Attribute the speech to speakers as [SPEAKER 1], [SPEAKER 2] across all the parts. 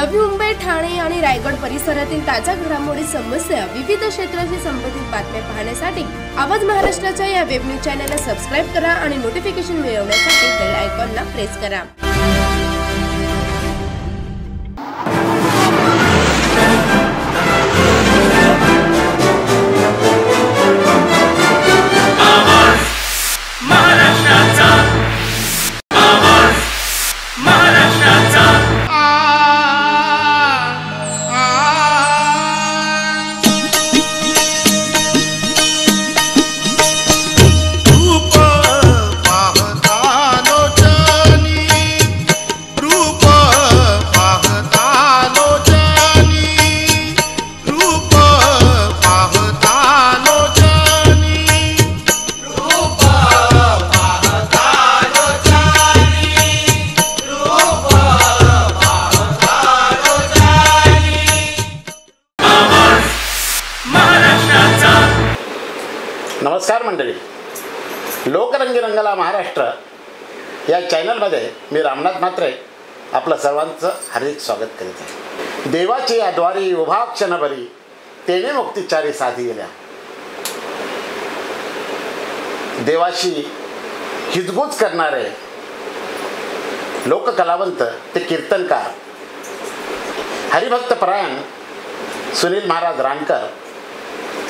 [SPEAKER 1] नवी मुंबई, ठाणे आणि रायगड परिसरातील ताज्या घडामोडी, समस्या, विविध क्षेत्राशी संबंधित बातम्या पाहण्यासाठी आवाज महाराष्ट्राच्या या वेब न्यूज चॅनलला सबस्क्राइब करा आणि नोटिफिकेशन मिळवण्यासाठी बेल आयकॉनला प्रेस करा.
[SPEAKER 2] नमस्कार मंडळी, लोकरंगी रंगला महाराष्ट्र या चॅनलमध्ये मी रामनाथ म्हात्रे आपलं सर्वांचं हार्दिक स्वागत करीत आहे. देवाची आद्वारी उभा क्षणभरी तेने मुक्तिचारी साधी गेल्या. देवाशी हितगुज करणारे लोककलावंत ते कीर्तनकार हरिभक्त परायण सुनील महाराज रानकर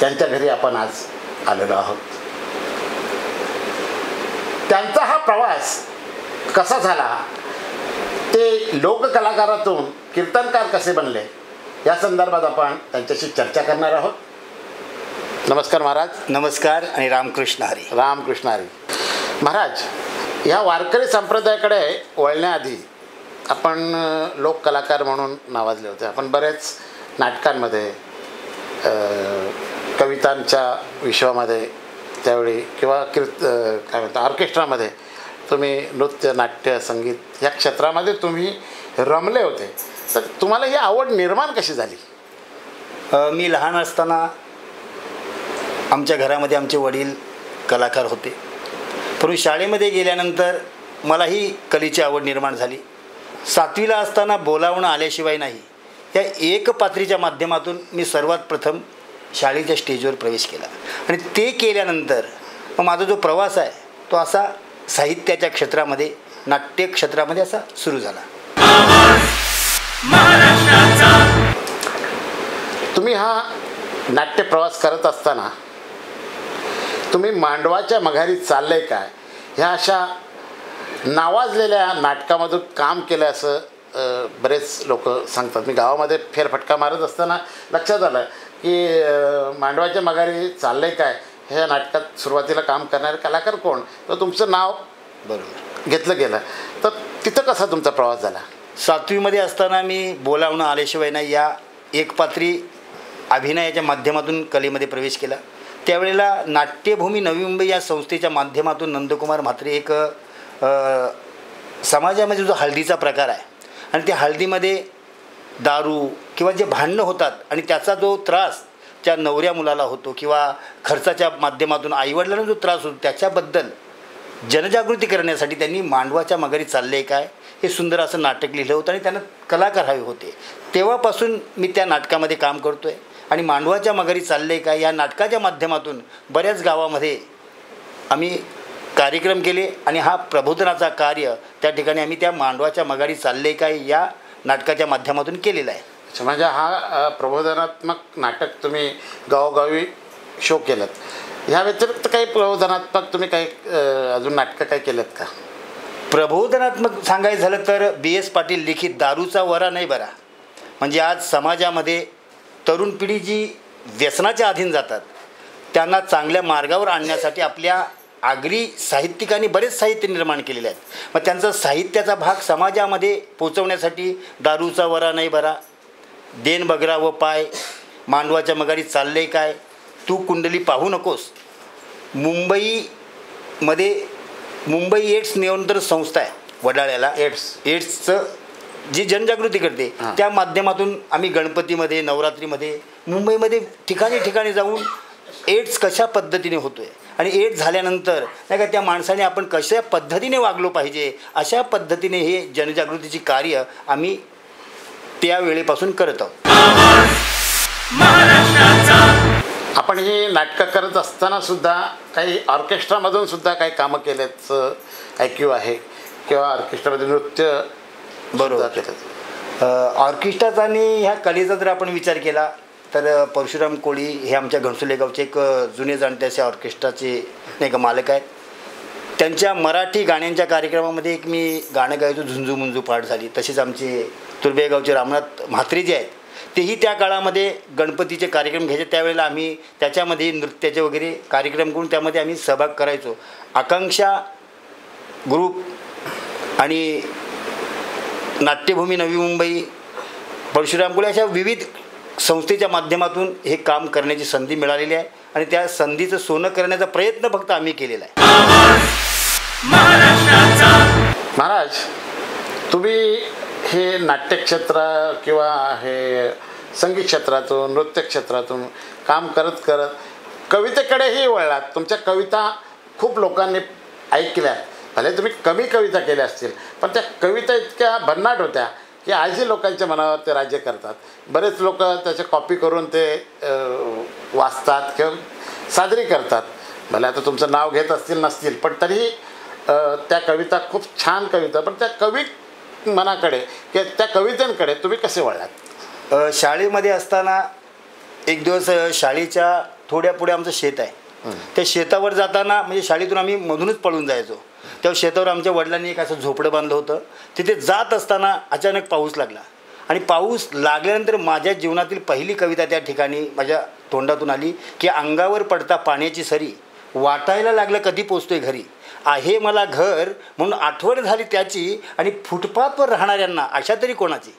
[SPEAKER 2] यांच्या घरी आपण आज आलेलो आहोत. त्यांचा हा प्रवास कसा झाला, ते लोककलाकारातून कीर्तनकार कसे बनले, या संदर्भात आपण त्यांच्याशी चर्चा करणार आहोत. नमस्कार महाराज.
[SPEAKER 3] नमस्कार आणि रामकृष्ण हरी.
[SPEAKER 2] रामकृष्ण हरी. महाराज, ह्या वारकरी संप्रदायाकडे वळण्याआधी आपण लोककलाकार म्हणून नावाजले होते. आपण बरेच नाटकांमध्ये, कवितांच्या विश्वामध्ये त्यावेळी किंवा काय म्हणतात ऑर्केस्ट्रामध्ये तुम्ही नृत्य, नाट्य, संगीत या क्षेत्रामध्ये तुम्ही रमले होते. तर तुम्हाला ही आवड निर्माण कशी झाली?
[SPEAKER 3] मी लहान असताना आमच्या घरामध्ये आमचे वडील कलाकार होते, परंतु शाळेमध्ये गेल्यानंतर मलाही कलेची आवड निर्माण झाली. 7वीला असताना बोलावणं आल्याशिवाय नाही या एकपात्रीच्या माध्यमातून मी सर्वात प्रथम शाळेच्या स्टेजवर प्रवेश केला आणि ते केल्यानंतर माझा जो प्रवास आहे तो असा साहित्याच्या क्षेत्रामध्ये, नाट्य क्षेत्रामध्ये असा सुरू झाला.
[SPEAKER 2] तुम्ही हा नाट्य प्रवास करत असताना तुम्ही मांडवाच्या मघारी चाललंय काय ह्या अशा नावाजलेल्या नाटकामधून काम केलं असं बरेच लोक सांगतात. मी गावामध्ये फेरफटका मारत असताना लक्षात आलं की मांडवाच्या माघारी चाललंय काय ह्या नाटकात सुरुवातीला काम करणारे कलाकार कोण, तर तुमचं नाव
[SPEAKER 3] बरोबर
[SPEAKER 2] घेतलं गेलं. तर तिथं कसा तुमचा प्रवास झाला?
[SPEAKER 3] 7वीमध्ये असताना मी बोलावणं आल्याशिवाय नाही या एकपात्री अभिनयाच्या माध्यमातून कलेमध्ये प्रवेश केला. त्यावेळेला नाट्यभूमी नवी मुंबई या संस्थेच्या माध्यमातून नंदकुमार म्हात्रे एक समाजामध्ये जो हळदीचा प्रकार आहे आणि त्या हळदीमध्ये दारू किंवा जे भांडणं होतात आणि त्याचा जो त्रास त्या नवऱ्या मुलाला होतो किंवा खर्चाच्या माध्यमातून आईवडिलांना जो त्रास होतो त्याच्याबद्दल जनजागृती करण्यासाठी त्यांनी मांडवाच्या मघारी चालले काय हे सुंदर असं नाटक लिहिलं होतं आणि त्यांना कलाकार हवे होते. तेव्हापासून मी त्या नाटकामध्ये काम करतो आहे आणि मांडवाच्या मघारी चालले काय या नाटकाच्या माध्यमातून बऱ्याच गावामध्ये आम्ही कार्यक्रम केले आणि हा प्रबोधनाचा कार्य त्या ठिकाणी आम्ही त्या मांडवाच्या मघारी चालले काय या नाटकाच्या माध्यमातून केलेला आहे.
[SPEAKER 2] अच्छा, म्हणजे हा प्रबोधनात्मक नाटक तुम्ही गावोगावी शो केलं. ह्या व्यतिरिक्त काही प्रबोधनात्मक तुम्ही काही अजून नाटकं काही केलेत का?
[SPEAKER 3] प्रबोधनात्मक सांगायचं झालं तर BS पाटील लिखित दारूचा वरा नाही बरा, म्हणजे आज समाजामध्ये तरुण पिढी जी व्यसनाच्या अधीन जातात त्यांना चांगल्या मार्गावर आणण्यासाठी आपल्या आगरी साहित्यिकांनी बरेच साहित्य निर्माण केलेले आहेत. मग त्यांचा साहित्याचा भाग समाजामध्ये पोचवण्यासाठी दारूचा वरा नाही बरा, देन बगरा व पाय, मांडवाच्या मघारी चालले काय, तू कुंडली पाहू नकोस, मुंबई एड्स नियंत्रण संस्था आहे वडाळ्याला, एड्सचं जी जनजागृती करते त्या माध्यमातून आम्ही गणपतीमध्ये, नवरात्रीमध्ये, मुंबईमध्ये ठिकाणी जाऊन एड्स कशा पद्धतीने होतो आहे आणि एड्स झाल्यानंतर नाही का त्या माणसाने आपण कशा पद्धतीने वागलो पाहिजे अशा पद्धतीने हे जनजागृतीची कार्य आम्ही त्या वेळेपासून करत आहोत.
[SPEAKER 2] आपण ही नाटकं करत असताना सुद्धा काही ऑर्केस्ट्रामधून सुद्धा काही कामं केल्याचं ऐक्यू आहे किंवा ऑर्केस्ट्रामध्ये नृत्य
[SPEAKER 3] बरोबर.
[SPEAKER 2] केलं.
[SPEAKER 3] ऑर्केस्ट्राचा आणि ह्या कलेचा जर आपण विचार केला तर परशुराम कोळी हे आमच्या घणसोली गावचे एक जुने जाणते असे ऑर्केस्ट्राचे नाही का मालक आहेत. त्यांच्या मराठी गाण्यांच्या कार्यक्रमामध्ये एक मी गाणं गायचो, झुंजू मुंजू पाठ झाली. तसेच आमचे तुर्बे गावचे रामनाथ म्हात्रे जे आहेत तेही त्या काळामध्ये गणपतीचे कार्यक्रम घ्यायचे. त्यावेळेला आम्ही त्याच्यामध्ये नृत्याचे वगैरे कार्यक्रम करून त्यामध्ये आम्ही सहभाग करायचो. आकांक्षा ग्रुप आणि नाट्यभूमी नवी मुंबई, परशुराम कोळी अशा विविध संस्थेच्या माध्यमातून हे काम करण्याची संधी मिळालेली आहे आणि त्या संधीचं सोनं करण्याचा प्रयत्न फक्त आम्ही केलेला आहे.
[SPEAKER 2] महाराज, तुम्ही हे नाट्यक्षेत्र किंवा हे संगीत क्षेत्रातून नृत्य क्षेत्रातून काम करत करत कवितेकडेही वळलात. तुमच्या कविता खूप लोकांनी ऐकल्या. भले तुम्ही कमी कविता केल्या असतील पण त्या कविता इतक्या भन्नाट होत्या की आजही लोकांच्या मनावर ते राज्य करतात. बरेच लोक त्याचे कॉपी करून ते वाचतात किंवा साजरी करतात. भले आता तुमचं नाव घेत असतील नसतील पण तरीही त्या कविता खूप छान कविता. पण त्या कवी मनाकडे किंवा त्या कवितेंकडे तुम्ही कसे वळलात?
[SPEAKER 3] शाळेमध्ये असताना एक दिवस शाळेच्या थोड्या पुढे आमचं शेत आहे. त्या शेतावर जाताना म्हणजे शाळेतून आम्ही मधूनच पळून जायचो. तेव्हा शेतावर आमच्या वडिलांनी एक असं झोपडं बांधलं होतं. तिथे जात असताना अचानक पाऊस लागला आणि पाऊस लागल्यानंतर माझ्या जीवनातील पहिली कविता त्या ठिकाणी माझ्या तोंडातून आली की अंगावर पडता पाण्याची सरी, वाटायला लागलं कधी पोचतोय घरी, आहे मला घर म्हणून आठवण झाली त्याची, आणि फुटपाथवर राहणाऱ्यांना आशा तरी कोणाची.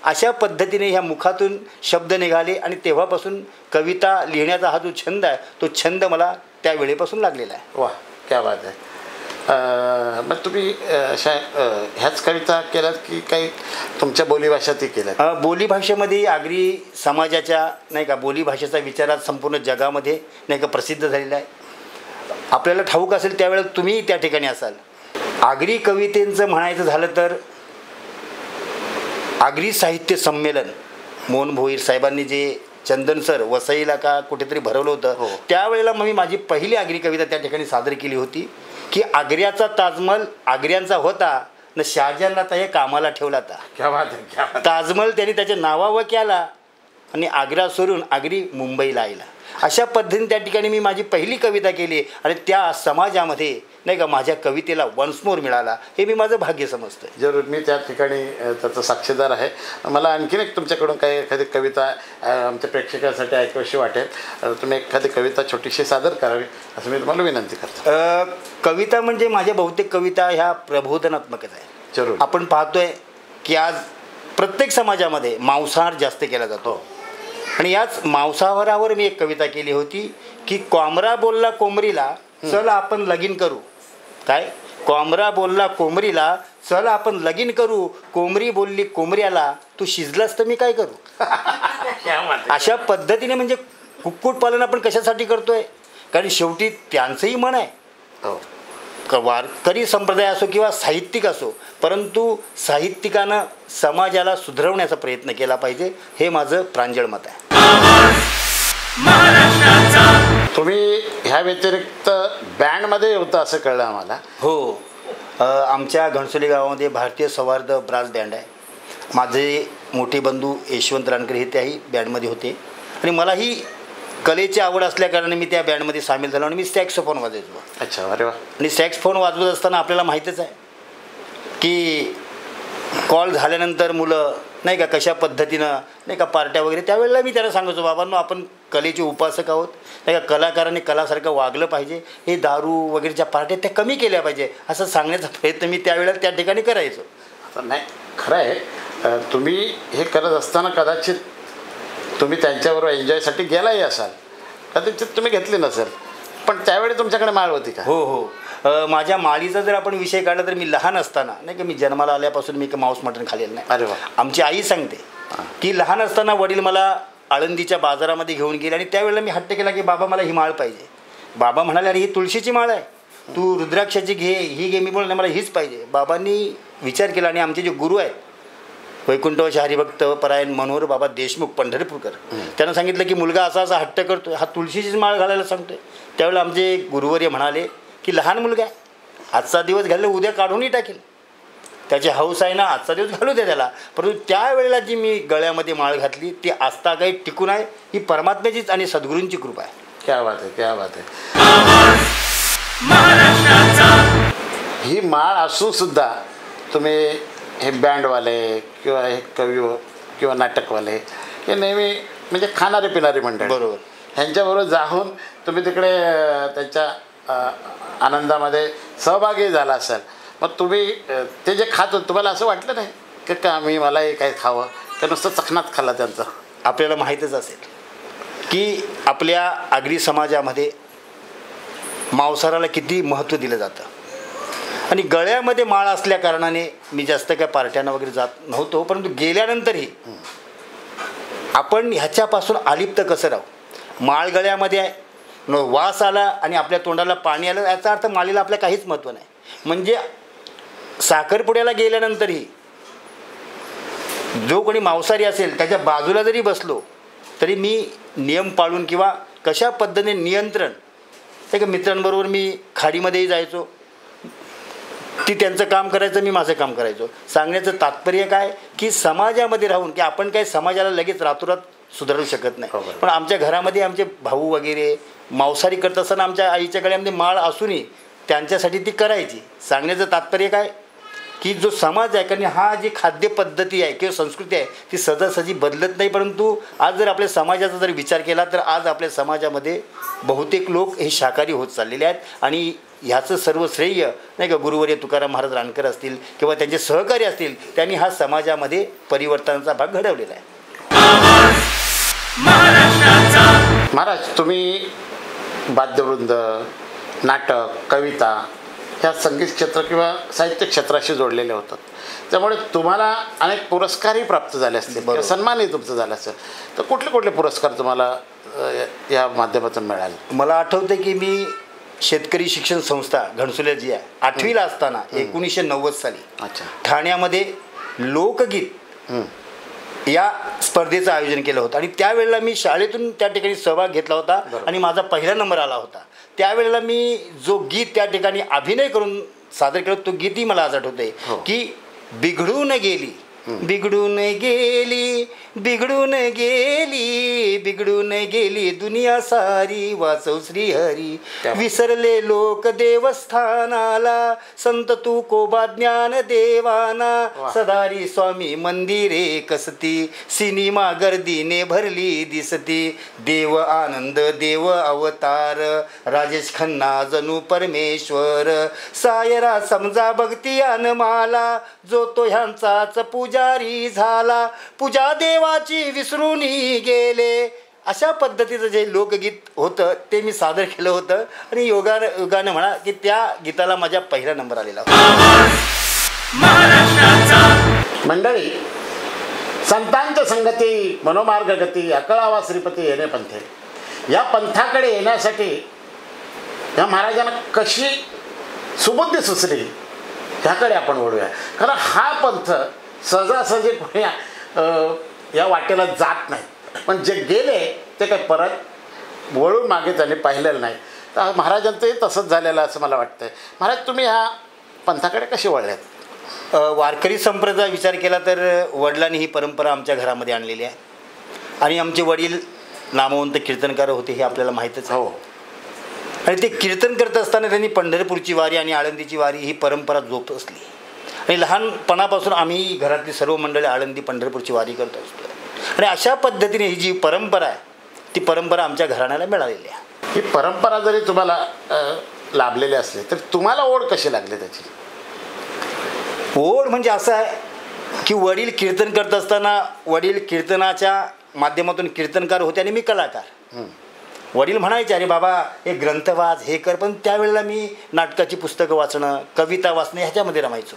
[SPEAKER 3] अशा पद्धतीने ह्या मुखातून शब्द निघाले आणि तेव्हापासून कविता लिहिण्याचा हा जो छंद आहे तो छंद मला त्या वेळेपासून लागलेला आहे.
[SPEAKER 2] वा, क्या बात आहे. मग तुम्ही अशा ह्याच कविता केल्यात की काही तुमच्या बोलीभाषेतही केल्यात?
[SPEAKER 3] बोलीभाषेमध्ये आगरी समाजाच्या नाही का बोलीभाषेचा विचारात संपूर्ण जगामध्ये नाही का प्रसिद्ध झालेला आहे. आपल्याला ठाऊक असेल त्यावेळेला तुम्ही त्या ठिकाणी असाल. आगरी कवितेंचं म्हणायचं झालं तर आगरी साहित्य संमेलन मोहन भोईर साहेबांनी जे चंदन सर वसईला का कुठेतरी भरवलं होतं त्यावेळेला मग मी माझी पहिली आगरी कविता त्या ठिकाणी सादर केली होती की आग्र्याचा ताजमहल आग्र्यांचा होता न शहाजहानला तर हे कामाला ठेवला होता.
[SPEAKER 2] क्या बात आहे, क्या बात.
[SPEAKER 3] ताजमहल त्यांनी त्याच्या नावावर केला आणि आग्रा सोडून आगरी मुंबईला आला. अशा पद्धतीने त्या ठिकाणी मी माझी पहिली कविता केली आणि त्या समाजामध्ये नाही का माझ्या कवितेला वन्स मोर मिळाला. हे मी माझं भाग्य समजतं.
[SPEAKER 2] जरूर, मी त्या ठिकाणी त्याचा साक्षीदार आहे. मला आणखीन एक तुमच्याकडून काही एखादी कविता आमच्या प्रेक्षकांसाठी ऐकावीशी वाटेल. तुम्ही एखादी कविता छोटीशी सादर करावी असं मी तुम्हाला विनंती करतो.
[SPEAKER 3] कविता म्हणजे माझ्या बहुतेक कविता ह्या प्रबोधनात्मकच आहे.
[SPEAKER 2] जरूर.
[SPEAKER 3] आपण पाहतोय की आज प्रत्येक समाजामध्ये मांसाहार जास्त केला जातो आणि याच मांसाहारावर मी एक कविता केली होती की कोंबरा बोलला कोंबरीला चल आपण लगीन करू. काय? कोंबरा बोलला कोंबरीला चल आपण लगीन करू, कोंबरी बोलली कोंबऱ्याला तू शिजलास तर मी काय करू. अशा पद्धतीने म्हणजे कुक्कुटपालन आपण कशासाठी करतोय? कारण शेवटी त्यांचंही मन आहे. वारकरी संप्रदाय असो किंवा साहित्यिक असो, परंतु साहित्यिकानं समाजाला सुधरवण्याचा प्रयत्न केला पाहिजे, हे माझं प्रांजळ मत आहे.
[SPEAKER 2] तुम्ही ह्या व्यतिरिक्त बँडमध्ये होतं असं कळलं आम्हाला.
[SPEAKER 3] हो, आमच्या घणसोली गावामध्ये भारतीय सौहार्द ब्रास बँड आहे. माझे मोठे बंधू यशवंत रानकर हे त्याही बँडमध्ये होते आणि मलाही कलेची आवड असल्याकारणाने मी त्या बँडमध्ये सामील झालो आणि मी सॅक्सोफोन वाजवायचो.
[SPEAKER 2] अच्छा, अरे वा.
[SPEAKER 3] आणि सॅक्सोफोन वाजवत असताना आपल्याला माहीतच आहे की कॉल झाल्यानंतर मुलं नाही का कशा पद्धतीनं नाही का पार्ट्या वगैरे, त्यावेळेला मी त्यांना सांगायचो बाबांनो आपण कलेचे उपासक आहोत नाही का, कलाकारांनी कलासारखं वागलं पाहिजे, हे दारू वगैरेच्या पार्ट्या त्या कमी केल्या पाहिजे असं सांगण्याचा प्रयत्न मी त्यावेळेला त्या ठिकाणी करायचो.
[SPEAKER 2] नाही, खरं आहे. तुम्ही हे करत असताना कदाचित तुम्ही त्यांच्याबरोबर एन्जॉयसाठी गेलाही असाल, कदाचित तुम्ही घेतली नसेल, पण त्यावेळी तुमच्याकडे माळ होती का?
[SPEAKER 3] हो हो, माझ्या माळीचा जर आपण विषय काढला तर मी लहान असताना नाही का, मी जन्माला आल्यापासून मी मांस मटण खाल्लेलं नाही.
[SPEAKER 2] अरे वा.
[SPEAKER 3] आमची आई सांगते की लहान असताना वडील मला आळंदीच्या बाजारामध्ये घेऊन गेले आणि त्यावेळेला मी हट्ट केला की बाबा मला ही माळ पाहिजे. बाबा म्हणाले अरे ही तुळशीची माळ आहे, तू रुद्राक्षाची घे, ही घे. मी बोलले मला हीच पाहिजे. बाबांनी विचार केला आणि आमचे जे गुरु आहेत वैकुंठवासी हरिभक्त परायण मनोहर बाबा देशमुख पंढरपूरकर त्यांना सांगितलं की मुलगा असा असा हट्ट करतो, हा तुळशीचीच माळ घालायला सांगतोय. त्यावेळेला आमचे गुरुवर्य म्हणाले की लहान मुलगा आहे, आजचा दिवस घालले उद्या काढूनही टाकेल, त्याची हौस आहे ना, आजचा दिवस घालू द्या त्याला. परंतु त्यावेळेला जी मी गळ्यामध्ये माळ घातली ती आस्था काही टिकून आहे, ही परमात्म्याचीच आणि सद्गुरूंची कृपा आहे.
[SPEAKER 2] क्या बात आहे, क्या बात आहे. ही माळ असून सुद्धा तुम्ही हे बँडवाले किंवा हे कवी किंवा नाटकवाले हे नेहमी म्हणजे खाणारे पिणारे मंडळ,
[SPEAKER 3] बरोबर,
[SPEAKER 2] ह्यांच्याबरोबर जाऊन तुम्ही तिकडे त्यांच्या आनंदामध्ये सहभागी झाला असाल. मग तुम्ही ते जे खात होते तुम्हाला असं वाटलं नाही की का मलाही काही खावं, का नुसतं चखनात खाल्ला त्यांचं?
[SPEAKER 3] आपल्याला माहीतच असेल की आपल्या आगरी समाजामध्ये मांसाहाराला किती महत्त्व दिलं जातं. आणि गळ्यामध्ये माळ असल्या कारणाने मी जास्त काय पार्ट्यांना वगैरे जात नव्हतो, परंतु गेल्यानंतरही आपण ह्याच्यापासून अलिप्त कसं राहू. माळ गळ्यामध्ये आहे, वास आला आणि आपल्या तोंडाला पाणी आलं, याचा अर्थ माळेला आपल्या काहीच महत्त्व नाही. म्हणजे साखरपुड्याला गेल्यानंतरही जो कोणी मांसाहारी असेल त्याच्या बाजूला जरी बसलो तरी मी नियम पाळून किंवा कशा पद्धतीने नियंत्रण, त्या का मित्रांबरोबर मी खाडीमध्येही जायचो, ती त्यांचं काम करायचं, मी माझं काम करायचो. सांगण्याचं तात्पर्य काय की समाजामध्ये राहून की आपण काही समाजाला लगेच रातोरात सुधारू शकत नाही. पण आमच्या घरामध्ये आमचे भाऊ वगैरे मांसाहारी करत असताना आमच्या आईच्या गळ्यामध्ये माळ असूनही त्यांच्यासाठी ती करायची. सांगण्याचं तात्पर्य काय की जो समाज आहे, कारण हा जी खाद्यपद्धती आहे किंवा संस्कृती आहे ती सहजासहजी बदलत नाही. परंतु आज जर आपल्या समाजाचा जर विचार केला तर आज आपल्या समाजामध्ये बहुतेक लोक हे शाकाहारी होत चाललेले आहेत. आणि ह्याचं सर्व श्रेय नाही का गुरुवर्य तुकाराम महाराज रानकर असतील किंवा त्यांचे सहकारी असतील, त्यांनी हा समाजामध्ये परिवर्तनाचा भाग घडवलेला आहे.
[SPEAKER 2] महाराज, तुम्ही वाद्यवृंद, नाटक, कविता ह्या संगीत क्षेत्र किंवा साहित्य क्षेत्राशी जोडलेले होतात, त्यामुळे तुम्हाला अनेक पुरस्कारही प्राप्त झाले असतील किंवा सन्मानही तुमचं झालं असेल. तर कुठले कुठले पुरस्कार तुम्हाला या माध्यमातून मिळाले?
[SPEAKER 3] मला आठवतं की मी शेतकरी शिक्षण संस्था घणसोली जी आहे 8वीला असताना 1990 साली ठाण्यामध्ये लोकगीत या स्पर्धेचं आयोजन केलं होतं. आणि त्यावेळेला मी शाळेतून त्या ठिकाणी सहभाग घेतला होता आणि माझा पहिला नंबर आला होता. त्यावेळेला मी जो गीत त्या ठिकाणी अभिनय करून सादर केलं तो गीतही मला आज आठवतंय की बिघडून गेली बिघडून गेली बिघडून गेली बिघडून गेली दुनिया सारी, वाचव श्रीहरी. विसरले लोक देवस्थानाला, संत तू कोबा ज्ञान देवाना, सदारी स्वामी मंदिरे कसती, सिनेमा गर्दीने भरली दिसती, देव आनंद देव अवतार, राजेश खन्ना जणू परमेश्वर, सायरा समजा भक्ती अनमाला, जो तो ह्यांचाच पुजारी झाला, पूजा देवाची विसरून गेले. अशा पद्धतीचं जे लोकगीत होतं ते मी सादर केलं होतं आणि योगानं म्हणा की त्या गीताला माझा पहिला नंबर आलेला होता.
[SPEAKER 2] मंडळी, संतांच्या संगती मनोमार्ग गती अकळावा श्रीपती येणे पंथे, या पंथाकडे येण्यासाठी या महाराजांना कशी सुबुद्धी सुचली ह्याकडे आपण वळूया. कारण हा पंथ सहजासहजी कोणी या वाटेला जात नाही, पण जे गेले ते काही परत वळून मागे त्यांनी पाहिलेलं नाही. तर महाराजांचंही तसंच झालेलं असं मला वाटतं. महाराज, तुम्ही ह्या पंथाकडे कसे वळल्यात?
[SPEAKER 3] वारकरी संप्रदाय विचार केला तर वडिलांनी ही परंपरा आमच्या घरामध्ये आणलेली आहे आणि आमचे वडील नामवंत कीर्तनकार होते हे आपल्याला माहीतच आहे. आणि ते कीर्तन करत असताना त्यांनी पंढरपूरची वारी आणि आळंदीची वारी ही परंपरा जोपासली आणि लहानपणापासून आम्ही घरातली सर्व मंडळी आळंदी पंढरपूरची वारी करत असतो. आणि अशा पद्धतीने ही जी परंपरा आहे ती परंपरा आमच्या घराण्याला मिळालेली आहे.
[SPEAKER 2] ही परंपरा जरी तुम्हाला लाभलेली असली तर तुम्हाला ओढ कशी लागली त्याची?
[SPEAKER 3] ओढ म्हणजे असं आहे की वडील कीर्तन करत असताना वडील कीर्तनाच्या माध्यमातून कीर्तनकार होते आणि मी कलाकार. वडील म्हणायचे अरे बाबा हे ग्रंथ वाच हे कर, पण त्यावेळेला मी नाटकाची पुस्तकं वाचणं कविता वाचणं ह्याच्यामध्ये रमायचो.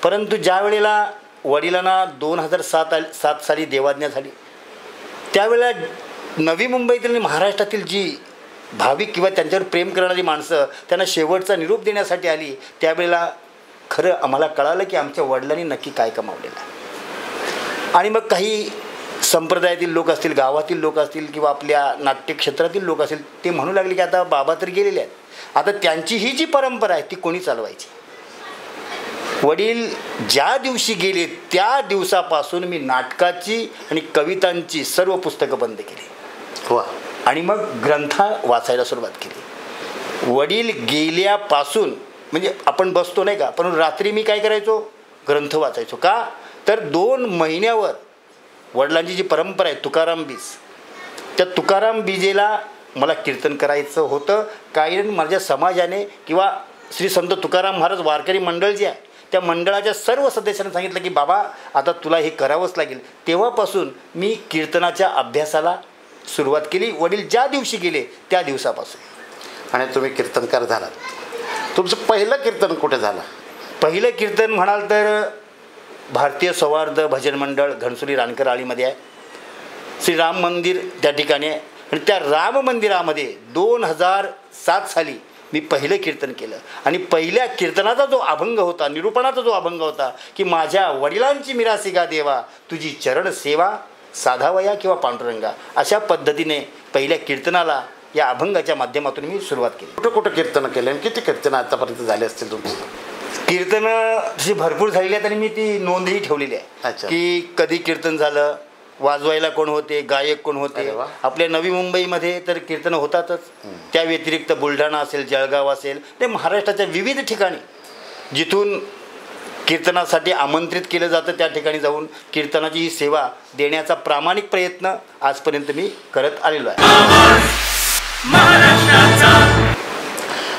[SPEAKER 3] परंतु ज्या वेळेला वडिलांना 2007 साली देवाज्ञा झाली त्यावेळेला नवी मुंबईतील आणि महाराष्ट्रातील जी भाविक किंवा त्यांच्यावर प्रेम करणारी माणसं त्यांना शेवटचा निरोप देण्यासाठी आली, त्यावेळेला खरं आम्हाला कळालं की आमच्या वडिलांनी नक्की काय कमावलेलं आहे. आणि मग काही संप्रदायातील लोक असतील, गावातील लोक असतील किंवा आपल्या नाट्यक्षेत्रातील लोक असतील, ते म्हणू लागले की आता बाबा तर गेलेले आहेत, आता त्यांची ही जी परंपरा आहे ती कोणी चालवायची. वडील ज्या दिवशी गेले त्या दिवसापासून मी नाटकाची आणि कवितांची सर्व पुस्तकं बंद केली
[SPEAKER 2] वा.
[SPEAKER 3] आणि मग ग्रंथ वाचायला सुरुवात केली. वडील गेल्यापासून म्हणजे आपण बसतो नाही का, पण रात्री मी काय करायचो, ग्रंथ वाचायचो. का तर 2 महिन्यावर वडिलांची जी परंपरा आहे तुकाराम बीज, त्या तुकाराम बीजेला मला कीर्तन करायचं होतं. कारण माझ्या समाजाने किंवा श्री संत तुकाराम महाराज वारकरी मंडळ जे आहे त्या मंडळाच्या सर्व सदस्यांनी सांगितलं की बाबा आता तुला हे करावंच लागेल. तेव्हापासून मी कीर्तनाच्या अभ्यासाला सुरुवात केली. वडील ज्या दिवशी गेले त्या दिवसापासून.
[SPEAKER 2] आणि तुम्ही कीर्तनकार झालात. तुमचं पहिलं कीर्तन कुठे झालं?
[SPEAKER 3] पहिलं कीर्तन म्हणाल तर भारतीय सौहार्द भजन मंडळ घनसोली रानकर आळीमध्ये आहे. श्रीराम मंदिर त्या ठिकाणी आहे. आणि त्या राम मंदिरामध्ये 2007 साली मी पहिलं कीर्तन केलं. आणि पहिल्या कीर्तनाचा जो अभंग होता, निरूपणाचा जो अभंग होता की माझ्या वडिलांची मिरासिका देवा तुझी चरण सेवा साधावया किंवा पांडुरंगा, अशा पद्धतीने पहिल्या कीर्तनाला या अभंगाच्या माध्यमातून मी सुरुवात केली.
[SPEAKER 2] कुठं कुठं कीर्तन केलं आणि किती कीर्तनं आतापर्यंत झाले असतील तुमची?
[SPEAKER 3] कीर्तनं तशी भरपूर झालेली आहेत आणि मी ती नोंदही ठेवलेली आहे.
[SPEAKER 2] अच्छा.
[SPEAKER 3] की कधी कीर्तन झालं, वाजवायला कोण होते, गायक कोण होते.
[SPEAKER 2] अरे वा.
[SPEAKER 3] आपल्या नवी मुंबईमध्ये तर कीर्तनं होतातच. त्या व्यतिरिक्त बुलढाणा असेल, जळगाव असेल, ते महाराष्ट्राच्या विविध ठिकाणी जिथून कीर्तनासाठी आमंत्रित केलं जातं त्या ठिकाणी जाऊन कीर्तनाची ही सेवा देण्याचा प्रामाणिक प्रयत्न आजपर्यंत मी करत आलेलो आहे.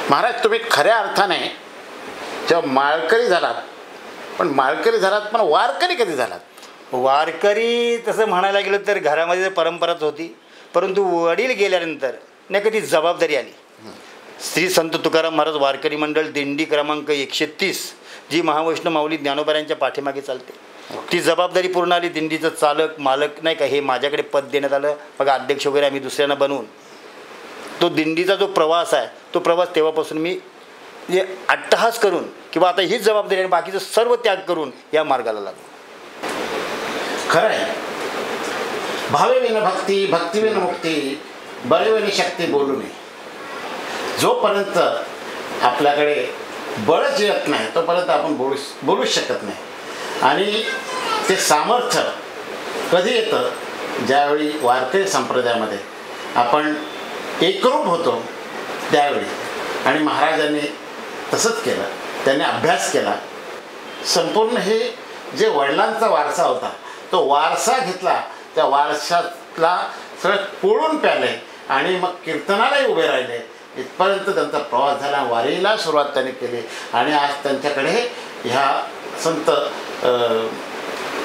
[SPEAKER 2] महाराज तुम्ही खऱ्या अर्थाने जेव्हा माळकरी झालात, पण माळकरी झालात पण वारकरी कधी झालात?
[SPEAKER 3] वारकरी तसं म्हणायला गेलं तर घरामध्ये परंपराच होती, परंतु वडील गेल्यानंतर नाही कधी जबाबदारी आली. श्री संत तुकाराम महाराज वारकरी मंडळ दिंडी क्रमांक 130 जी महावैष्णव माऊली ज्ञानोबाऱ्यांच्या पाठीमागे चालते, ती जबाबदारी पूर्ण आली. दिंडीचं चालक मालक नाही का हे माझ्याकडे पद देण्यात आलं. मग अध्यक्ष वगैरे आम्ही दुसऱ्यांना बनवून तो दिंडीचा जो प्रवास आहे तो प्रवास तेव्हापासून मी म्हणजे अट्टहास करून किंवा आता हीच जबाबदारी आणि बाकीचं सर्व त्याग करून या मार्गाला लागलो.
[SPEAKER 2] खरं आहे. भावेविन भक्ती, भक्तीविन मुक्ती, बळविन शक्ती बोलू नये. जोपर्यंत आपल्याकडे बळच येत नाही तोपर्यंत आपण बोलूच शकत नाही. आणि ते सामर्थ्य कधी येतं, ज्यावेळी वारकरी संप्रदायामध्ये आपण एकरूप होतो त्यावेळी. आणि महाराजांनी तसंच केलं. त्यांनी अभ्यास केला. संपूर्ण हे जे वडिलांचा वारसा होता तो वारसा घेतला, त्या वारशातला सगळं पोळून प्याले आणि मग कीर्तनालाही उभे राहिले. इथपर्यंत त्यांचा प्रवास झाला. वारीला सुरुवात त्यांनी केली आणि आज त्यांच्याकडे ह्या संत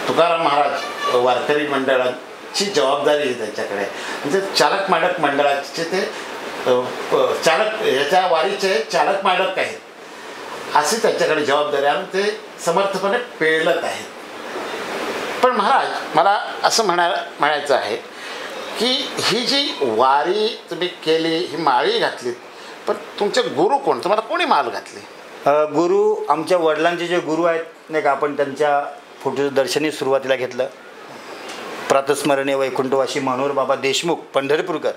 [SPEAKER 2] तुकाराम महाराज वारकरी मंडळाची जबाबदारी आहे त्यांच्याकडे. म्हणजे चालक मालक मंडळाचे ते चालक, याच्या वारीचे चालक मालक आहेत अशी त्यांच्याकडे जबाबदारी आणि ते समर्थपणे पेळत आहेत. पण महाराज मला असं म्हणायचं आहे की ही जी वारी तुम्ही केली, ही माळी घातलीत, पण तुमचे गुरु कोण? तुम्हाला कोणी माळ घातली?
[SPEAKER 3] गुरु आमच्या वडिलांचे जे गुरु आहेत नाही का, आपण त्यांच्या फोटोचं दर्शनही सुरुवातीला घेतलं. प्रातस्मरणीय वैकुंठवासी मनोहर बाबा देशमुख पंढरपूरकर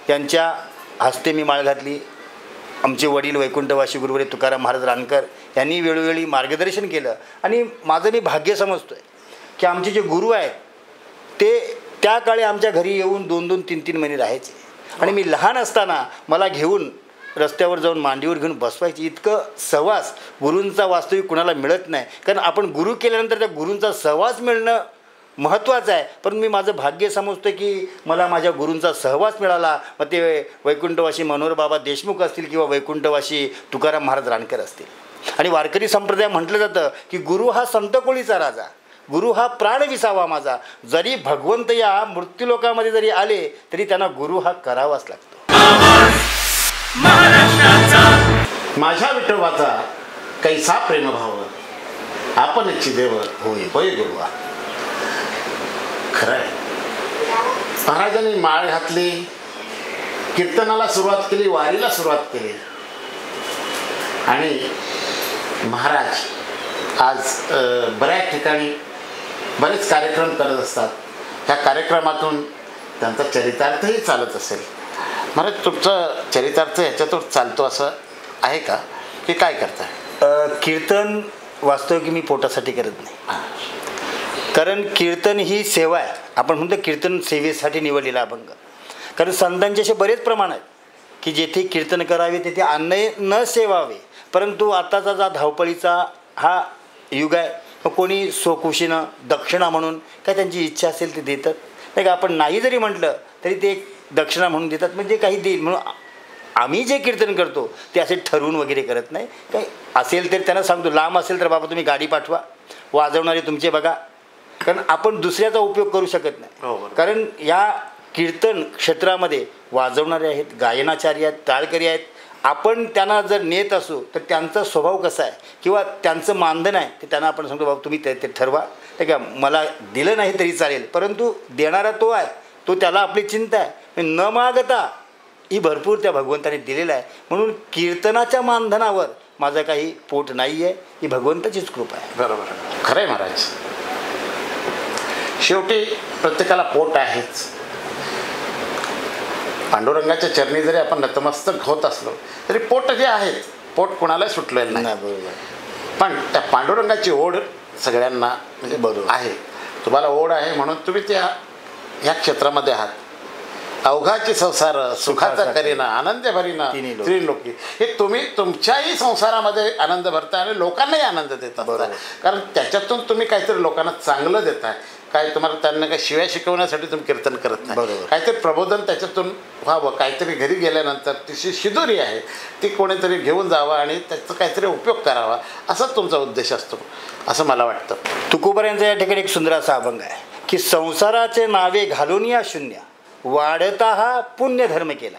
[SPEAKER 3] यांच्या हस्ते मी माळ घातली. आमचे वडील वैकुंठवासी गुरुवरे तुकाराम महाराज रानकर यांनी वेळोवेळी मार्गदर्शन केलं. आणि माझं मी भाग्य समजतो आहे की आमचे जे गुरु आहेत ते त्या काळी आमच्या घरी येऊन 2-2, 3-3 महिने राहायचे. आणि मी लहान असताना मला घेऊन रस्त्यावर जाऊन मांडीवर घेऊन बसवायचे. इतकं सहवास गुरूंचा वास्तविक कुणाला मिळत नाही. कारण आपण गुरु केल्यानंतर त्या गुरूंचा सहवास मिळणं महत्त्वाचं आहे. परंतु मी माझं भाग्य समजतो की मला माझ्या गुरूंचा सहवास मिळाला. मग ते वैकुंठवासी मनोहर बाबा देशमुख असतील किंवा वैकुंठवासी तुकाराम महाराज रानकर असतील. आणि वारकरी संप्रदाय म्हटलं जातं की गुरु हा संत कोळीचा राजा, गुरु हा प्राण विसावा माझा. जरी भगवंत या मृत्यूलोकामध्ये जरी आले तरी त्यांना गुरु हा करावाच लागतो.
[SPEAKER 2] माझ्या विठोबाचा कैसा प्रेमभाव आपणची देव होय होय गुरुवा. खरं आहे. महाराजांनी माळ घातली, कीर्तनाला सुरुवात केली, वारीला सुरुवात केली. आणि महाराज आज बऱ्याच ठिकाणी बरेच कार्यक्रम करत असतात. ह्या कार्यक्रमातून त्यांचा चरितार्थही चालत असेल. महाराज तुमचं चरितार्थ ह्याच्यातून चालतो असं आहे का की काय करताय?
[SPEAKER 3] कीर्तन वास्तव की मी पोटासाठी करत नाही. कारण कीर्तन ही सेवा आहे. आपण म्हणतो कीर्तन सेवेसाठी निवडलेला अभंग. कारण संतांचे असे बरेच प्रमाण आहेत की जेथे कीर्तन करावे तेथे अन्न न सेवावे. परंतु आताचा जा धावपळीचा हा युग आहे. मग कोणी स्वकुशीनं दक्षिणा म्हणून काय त्यांची इच्छा असेल ते देतात. नाही का, आपण नाही जरी म्हटलं तरी ते एक दक्षिणा म्हणून देतात. म्हणजे काही देईल म्हणून आम्ही जे कीर्तन करतो ते असे ठरवून वगैरे करत नाही. काही असेल तर त्यांना सांगतो, लांब असेल तर बाबा तुम्ही गाडी पाठवा, वाजवणारे तुमचे बघा. कारण आपण दुसऱ्याचा उपयोग करू शकत नाही. कारण या कीर्तन क्षेत्रामध्ये वाजवणारे आहेत, गायनाचार्य आहेत, टाळकरी आहेत. आपण त्यांना जर नेत असू तर त्यांचा स्वभाव कसा आहे किंवा त्यांचं मानधन आहे ते त्यांना आपण सांगतो बाबा तुम्ही ते ठरवा. ठीक आहे, मला दिलं नाही तरी चालेल, परंतु देणारा तो आहे, तो त्याला आपली चिंता आहे. न मागता ही भरपूर त्या भगवंताने दिलेलं आहे. म्हणून कीर्तनाच्या मानधनावर माझं काही पोट नाही आहे. ही भगवंताचीच कृपा आहे.
[SPEAKER 2] बरोबर, खरं आहे महाराज. शेवटी प्रत्येकाला पोट आहेच. पांडुरंगाच्या चरणी जरी आपण नतमस्तक होत असलो तरी पोट जे आहेत, पोट कोणाला सुटलेलं नाही.
[SPEAKER 3] बरोबर.
[SPEAKER 2] पण त्या पांडुरंगाची ओढ सगळ्यांना म्हणजे
[SPEAKER 3] बरोबर
[SPEAKER 2] आहे. तुम्हाला ओढ आहे म्हणून तुम्ही ह्या क्षेत्रामध्ये आहात. अवघाची संसार सुखाचा करीना आनंद भरीना त्रिलोकी. हे तुम्ही तुमच्याही संसारामध्ये आनंद भरताय आणि लोकांनाही आनंद देता. कारण त्याच्यातून तुम्ही काहीतरी लोकांना चांगलं देताय. काय तुम्हाला त्यांना काही शिव्या शिकवण्यासाठी तुम्ही कीर्तन करत नाही. काहीतरी प्रबोधन त्याच्यातून व्हावं. काहीतरी घरी गेल्यानंतर ती शिदोरी आहे ती कोणीतरी घेऊन जावं आणि त्याचा काहीतरी उपयोग करावा असा तुमचा उद्देश असतो असं मला वाटतं.
[SPEAKER 3] तुकोबारायांचा या ठिकाणी एक सुंदर असा अभंग आहे की संसाराचे नावे घालून या शून्य वाढता हा पुण्यधर्म केला.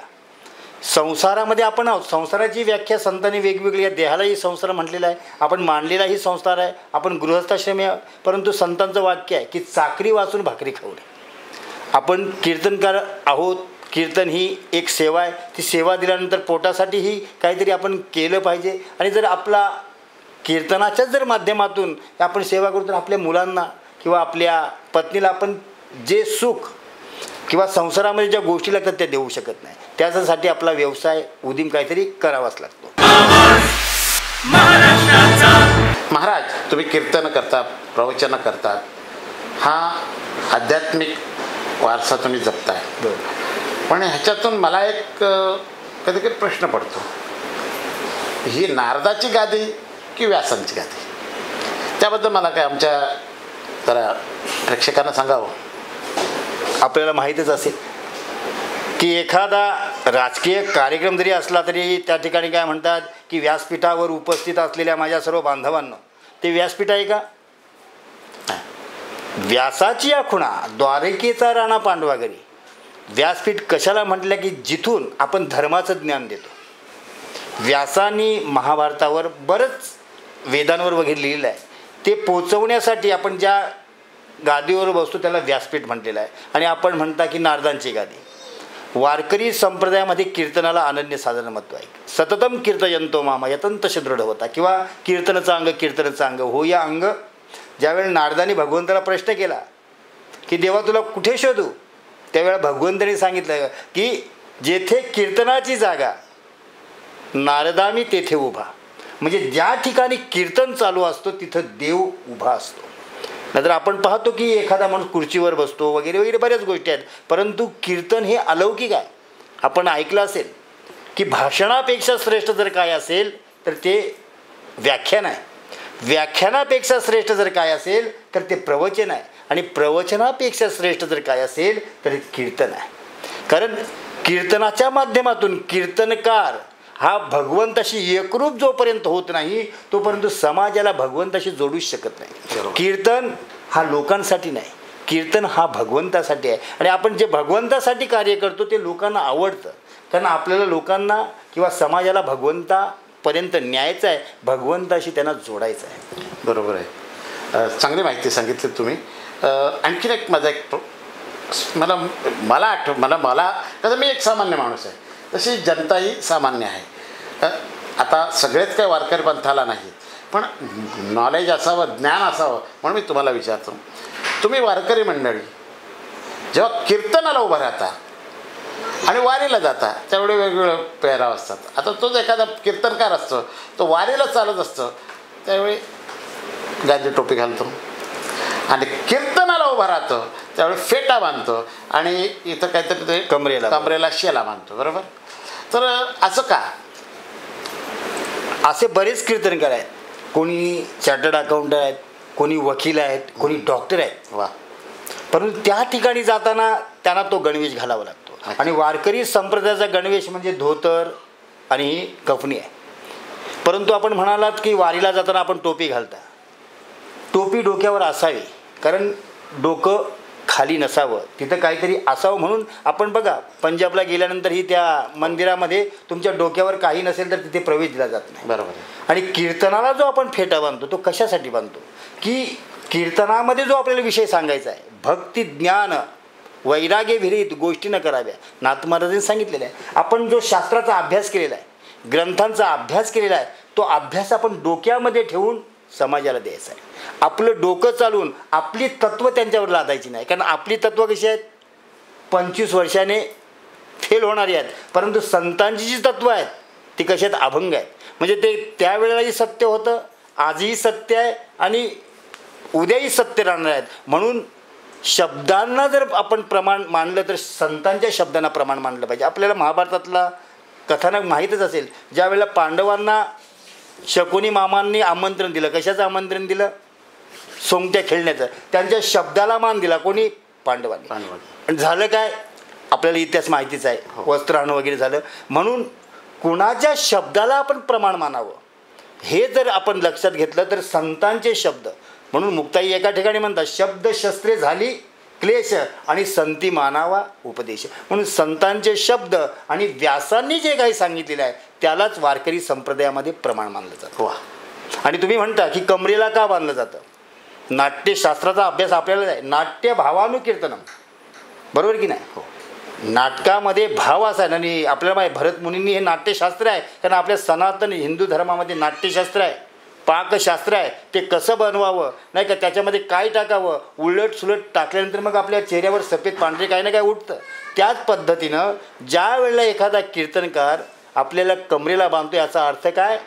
[SPEAKER 3] संसारामध्ये आपण आहोत. संसाराची व्याख्या संतांनी वेगवेगळी आहे. देहालाही संसार म्हटलेला आहे, आपण मांडलेलाही संसार आहे, आपण गृहस्थाश्रमी आहे. परंतु संतांचं वाक्य आहे की चाकरी वाचून भाकरी खावणे. आपण कीर्तनकार आहोत. कीर्तन ही एक सेवा आहे. ती सेवा दिल्यानंतर पोटासाठीही काहीतरी आपण केलं पाहिजे. आणि जर आपला कीर्तनाच्याच जर माध्यमातून आपण सेवा करू तर आपल्या मुलांना किंवा आपल्या पत्नीला आपण जे सुख किंवा संसारामध्ये ज्या गोष्टी लागतात त्या देऊ शकत नाही. त्याच्यासाठी आपला व्यवसाय उदीम काहीतरी करावाच लागतो.
[SPEAKER 2] महाराज तुम्ही कीर्तन करता, प्रवचन करतात, हा आध्यात्मिक वारसा तुम्ही जपताय. पण ह्याच्यातून मला एक कधी कधी प्रश्न पडतो, ही नारदाची गादी की व्यासांची गादी? त्याबद्दल मला काय आमच्या जरा प्रेक्षकांना सांगावं.
[SPEAKER 3] आपल्याला माहीतच असेल की एखादा राजकीय कार्यक्रम जरी असला तरी त्या ठिकाणी काय म्हणतात की व्यासपीठावर उपस्थित असलेल्या माझ्या सर्व बांधवांना, ते व्यासपीठ आहे का? व्यासाची आखुणा द्वारकेचा राणा पांडवागरी. व्यासपीठ कशाला म्हटलं की जिथून आपण धर्माचं ज्ञान देतो. व्यासांनी महाभारतावर बरंच वेदांवर वगैरे लिहिलं आहे. ते पोचवण्यासाठी आपण ज्या गादीवर बसतो त्याला व्यासपीठ म्हटलेलं आहे. आणि आपण म्हणता की नारदांची गादी. वारकरी संप्रदायामध्ये कीर्तनाला अनन्य साधारण महत्त्व आहे. सततम कीर्तयंतो मामा यतंत दृढ होता किंवा कीर्तनचं अंग कीर्तनचं अंग हो. या अंग ज्यावेळेला नारदांनी भगवंताला प्रश्न केला की देवा तुला कुठे शोधू, त्यावेळेला भगवंतांनी सांगितलं की जेथे कीर्तनाची जागा नारदामी तेथे उभा. म्हणजे ज्या ठिकाणी कीर्तन चालू असतो तिथं देव उभा असतो. नाहीतर आपण पाहतो की एखादा माणूस खुर्चीवर बसतो वगैरे वगैरे बऱ्याच गोष्टी आहेत. परंतु कीर्तन हे अलौकिक आहे. आपण ऐकलं असेल की भाषणापेक्षा श्रेष्ठ जर काय असेल तर ते व्याख्यान आहे. व्याख्यानापेक्षा श्रेष्ठ जर काय असेल तर ते प्रवचन आहे. आणि प्रवचनापेक्षा श्रेष्ठ जर काय असेल तर कीर्तन आहे. कारण कीर्तनाच्या माध्यमातून कीर्तनकार हा भगवंताशी एकरूप जोपर्यंत होत नाही तोपर्यंत समाजाला भगवंताशी जोडूच शकत नाही. कीर्तन हा लोकांसाठी नाही, कीर्तन हा भगवंतासाठी आहे. आणि आपण जे भगवंतासाठी कार्य करतो ते लोकांना आवडतं. कारण आपल्याला लोकांना किंवा समाजाला भगवंतापर्यंत न्यायचं आहे, भगवंताशी त्यांना जोडायचं आहे.
[SPEAKER 2] बरोबर आहे. चांगली माहिती सांगितली तुम्ही. आणखीन एक माझा एक मला कसं मी एक सामान्य माणूस आहे, तशी जनताही सामान्य आहे. आता सगळेच काही वारकरी पंथाला नाही, पण नॉलेज असावं, ज्ञान असावं म्हणून मी तुम्हाला विचारतो. तुम्ही वारकरी मंडळी जेव्हा कीर्तनाला उभं राहता आणि वारीला जाता त्यावेळी वेगवेगळे पेहराव असतात. आता तोच एखादा कीर्तनकार असतो, तो वारीला चालत असतो, त्यावेळी गांधी टोपी घालतो आणि कीर्तनाला उभा राहतो त्यावेळी फेटा बांधतो आणि इथं काहीतरी ते कमरेला शेला बांधतो. बरोबर. तर असं का?
[SPEAKER 3] असे बरेच कीर्तनकार आहेत. कोणी चार्टर्ड अकाउंटंट आहेत, कोणी वकील आहेत, कोणी डॉक्टर आहेत.
[SPEAKER 2] वा.
[SPEAKER 3] परंतु त्या ठिकाणी जाताना त्यांना तो गणवेश घालावा लागतो. आणि वारकरी संप्रदायाचा गणवेश म्हणजे धोतर आणि ही कफनी आहे. परंतु आपण म्हणालात की वारीला जाताना आपण टोपी घालता. टोपी डोक्यावर असावी, कारण डोकं खाली नसावं, तिथं काहीतरी असावं. म्हणून आपण बघा पंजाबला गेल्यानंतरही त्या मंदिरामध्ये तुमच्या डोक्यावर काही नसेल तर तिथे प्रवेश दिला जात नाही.
[SPEAKER 2] बरोबर.
[SPEAKER 3] आणि कीर्तनाला जो आपण फेटा बांधतो तो कशासाठी बांधतो? की कीर्तनामध्ये जो आपल्याला विषय सांगायचा आहे, भक्ती ज्ञान वैराग्य विरहित गोष्टी न कराव्या, नाथ महाराजांनी सांगितलेलं आहे. आपण जो शास्त्राचा अभ्यास केलेला आहे, ग्रंथांचा अभ्यास केलेला आहे, तो अभ्यास आपण डोक्यामध्ये ठेवून समाजाला द्यायचा आहे. आपलं डोकं चालवून आपली तत्त्व त्यांच्यावर लादायची नाही. कारण आपली तत्त्व कशी आहेत? 25 वर्षाने फेल होणारी आहेत. परंतु संतांची जी तत्त्व आहेत ती कशी आहेत? अभंग आहेत. म्हणजे ते त्यावेळेलाही सत्य होतं, आजही सत्य आहे आणि उद्याही सत्य राहणार आहेत. म्हणून शब्दांना जर आपण प्रमाण मानलं तर संतांच्या शब्दांना प्रमाण मानलं पाहिजे. आपल्याला महाभारतातला कथानक माहीतच असेल. ज्या वेळेला पांडवांना शकुनी मामांनी आमंत्रण दिलं, कशाचं आमंत्रण दिलं? सोंगट्या खेळण्याचं. त्यांच्या शब्दाला मान दिला कोणी? पांडवांनी. आणि झालं काय? आपल्याला इतिहास माहितीच आहे. वस्त्रहरण वगैरे झालं. म्हणून कुणाच्या शब्दाला आपण प्रमाण मानावं हे जर आपण लक्षात घेतलं तर संतांचे शब्द. म्हणून मुक्ताई एका ठिकाणी म्हणतात, शब्द शस्त्रे झाली क्लेश आणि संती मानावा उपदेश. म्हणून संतांचे शब्द आणि व्यासांनी जे काही सांगितलेलं आहे त्यालाच वारकरी संप्रदायामध्ये प्रमाण मानलं जातं.
[SPEAKER 2] वा.
[SPEAKER 3] आणि तुम्ही म्हणता की कमरेला का बांधलं जातं? नाट्यशास्त्राचा अभ्यास आपल्याला आहे. नाट्य भावानुकीर्तनम, बरोबर की नाही?
[SPEAKER 2] हो.
[SPEAKER 3] नाटकामध्ये भाव असायला. आणि आपल्याला माहिती भरत मुनींनी हे नाट्यशास्त्र आहे, कारण आपल्या सनातन हिंदू धर्मामध्ये नाट्यशास्त्र आहे, पाकशास्त्र आहे. ते कसं बनवावं नाही का, त्याच्यामध्ये काय टाकावं, उलट सुलट टाकल्यानंतर मग आपल्या चेहऱ्यावर सफेद पांढरे काही ना काय उठतं. त्याच पद्धतीनं ज्या वेळेला एखादा कीर्तनकार आपल्याला कमरेला बांधतो याचा अर्थ काय?